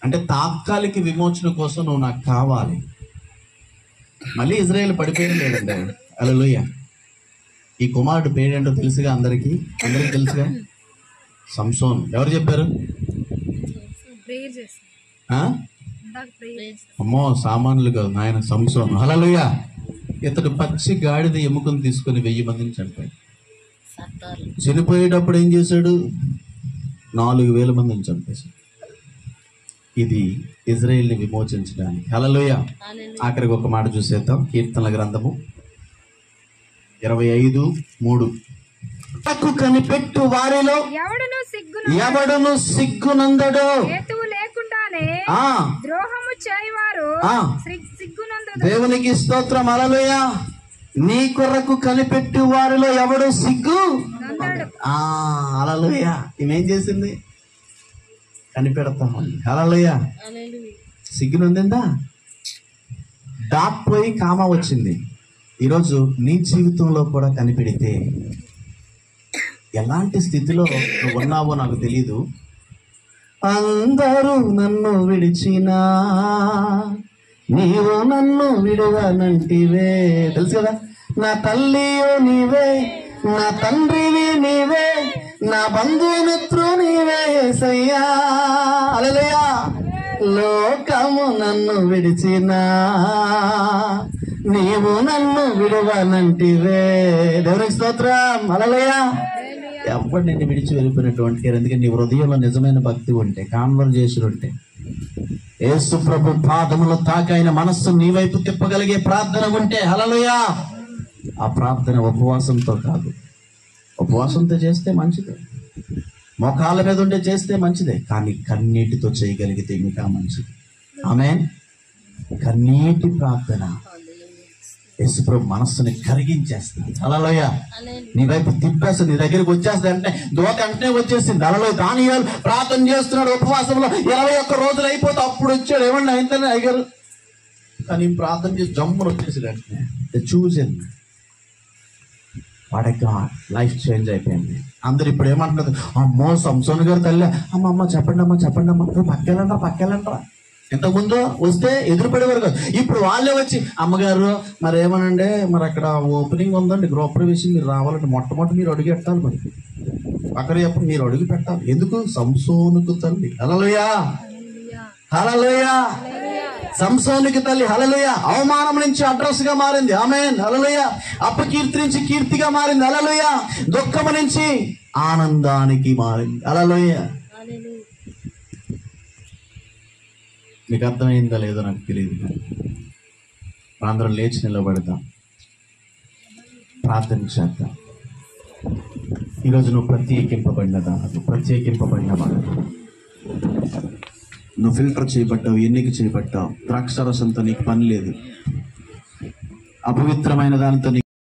అంటే తాత్కాలిక విమోచన కోసం నువ్వు నాకు కావాలి. మళ్ళీ ఇజ్రాయేల్ పడిపోయింది లేదండి. హల్లెలూయా. ఈ కుమారుడు పేరేంటో తెలుసుగా అందరికీ తెలుసుగా, సంసోన్. ఎవరు చెప్పారు? అమ్మో సామాన్లు కాదు నాయన, సంసోన్. హల్లెలూయా. ఇతడు పచ్చి గాడిద ఎముకను తీసుకుని 1000 మందిని చంపాడు. చనిపోయేటప్పుడు ఏం చేశాడు? 4,000 మందిని చంపేశాడు. ఇది ఇజ్రాయేల్ని విమోచించడానికి. హల్లెలూయా. ఆఖరికి ఒక మాట చూసేద్దాం. కీర్తనల గ్రంథము 25:3. కనిపెట్టు వారిలో ఎవడును సిగ్గునందడు. దేవునికి స్తోత్రం. హల్లెలూయా. నీ కొరకు కనిపెట్టు వారిలో ఎవడు సిగ్గు. హల్లెలూయా. ఈమెం చేసింది? కనిపెడతాం. హల్లెలూయా. సిగ్గునందిందా? దాటిపోయి కామా వచ్చింది. ఈరోజు నీ జీవితంలో కూడా కనిపెడితే ఎలాంటి స్థితిలో నువ్వు ఉన్నావో నాకు తెలీదు. అందరూ నన్ను విడిచినా నీవు నన్ను విడవనంటివే. తెలుసు కదా, నా తల్లియో నీవే, నా తండ్రివి నీవే, నా బంధుమిత్రు నీవే యేసయ్యా. హల్లెలూయా. లోకము నన్ను విడిచినా నీవు నన్ను విడవనంటివే. దేవునికి స్తోత్రం. హల్లెలూయా. ఎవరు నిన్ను విడిచి వెళ్ళిపోయినటువంటి, ఎందుకంటే నీ హృదయంలో నిజమైన భక్తి ఉంటే, కాన్వర్జేషన్ ఉంటే, యేసు ప్రభు పాదములు తాకైన మనస్సు నీ వైపు తిప్పగలిగే ప్రార్థన ఉంటే, హల్లెలూయా, ఆ ప్రార్థన ఉపవాసంతో కాదు. ఉపవాసంతో చేస్తే మంచిదే, మోకాళ్ళ మీద ఉండే చేస్తే మంచిదే, కానీ కన్నీటితో చేయగలిగితే ఇంకా మంచిది. ఆమేన్. కన్నీటి ప్రార్థన యేసుప్రభు మనస్సుని కరిగించేస్తుంది. హల్లెలూయా. నీ వైపు తిప్పేస్తుంది, నీ దగ్గరికి వచ్చేస్తుంది. అంటే దోత వెంటనే వచ్చేసింది. హల్లెలూయా. దానియేలు ప్రార్థన చేస్తున్నాడు ఉపవాసంలో, 21 రోజులు అయిపోతే అప్పుడు వచ్చాడు. ఏమన్నా అయిందని అయ్యారు, కానీ ప్రార్థన చేసి జమ్మును వచ్చేసి వెంటనే చూసింది. వాడి గాడ్ లైఫ్ చేంజ్ అయిపోయింది. అందరు ఇప్పుడు ఏమంటున్నారు? అమ్మో సంసోన్ గారు తల్లి, అమ్మ చెప్పండి అమ్మా, చెప్పండి అమ్మా, పక్కెళ్ళంటారా. ఇంతకుముందు వస్తే ఎదురుపడేవారు కాదు. ఇప్పుడు వాళ్ళే వచ్చి, అమ్మగారు మరి ఏమనండి, మరి అక్కడ ఓపెనింగ్ ఉందండి, గృహప్రవేశం, మీరు రావాలంటే మొట్టమొదటి మీరు అడుగు పెట్టాలి. మరి అక్కడ చెప్పండి, మీరు అడుగు పెట్టాలి. ఎందుకు? సంసోనుకు తల్లి. హల్లెలూయా. హల్లెలూయా. సంసోనుకి తల్లి. హల్లెలూయా. అవమానం నుంచి అడ్రస్ గా మారింది. ఆమేన్. హల్లెలూయా. అపకీర్తి నుంచి కీర్తిగా మారింది. హల్లెలూయా. దుఃఖము నుంచి ఆనందానికి మారింది. హల్లెలూయా. మీకు అర్థమైందా లేదో నాకు తెలియదు. అందరం లేచి నిలబడతాం, ప్రార్థన చేద్దాం. ఈరోజు నువ్వు ప్రత్యేకింపబడినదా, ప్రత్యేకింపబడినవాడు. నువ్వు ఫిల్టర్ చేయబడ్డావు, ఎన్నిక చేయబడ్డావు. ద్రాక్షరసంతో నీకు పని లేదు, అపవిత్రమైన దానితో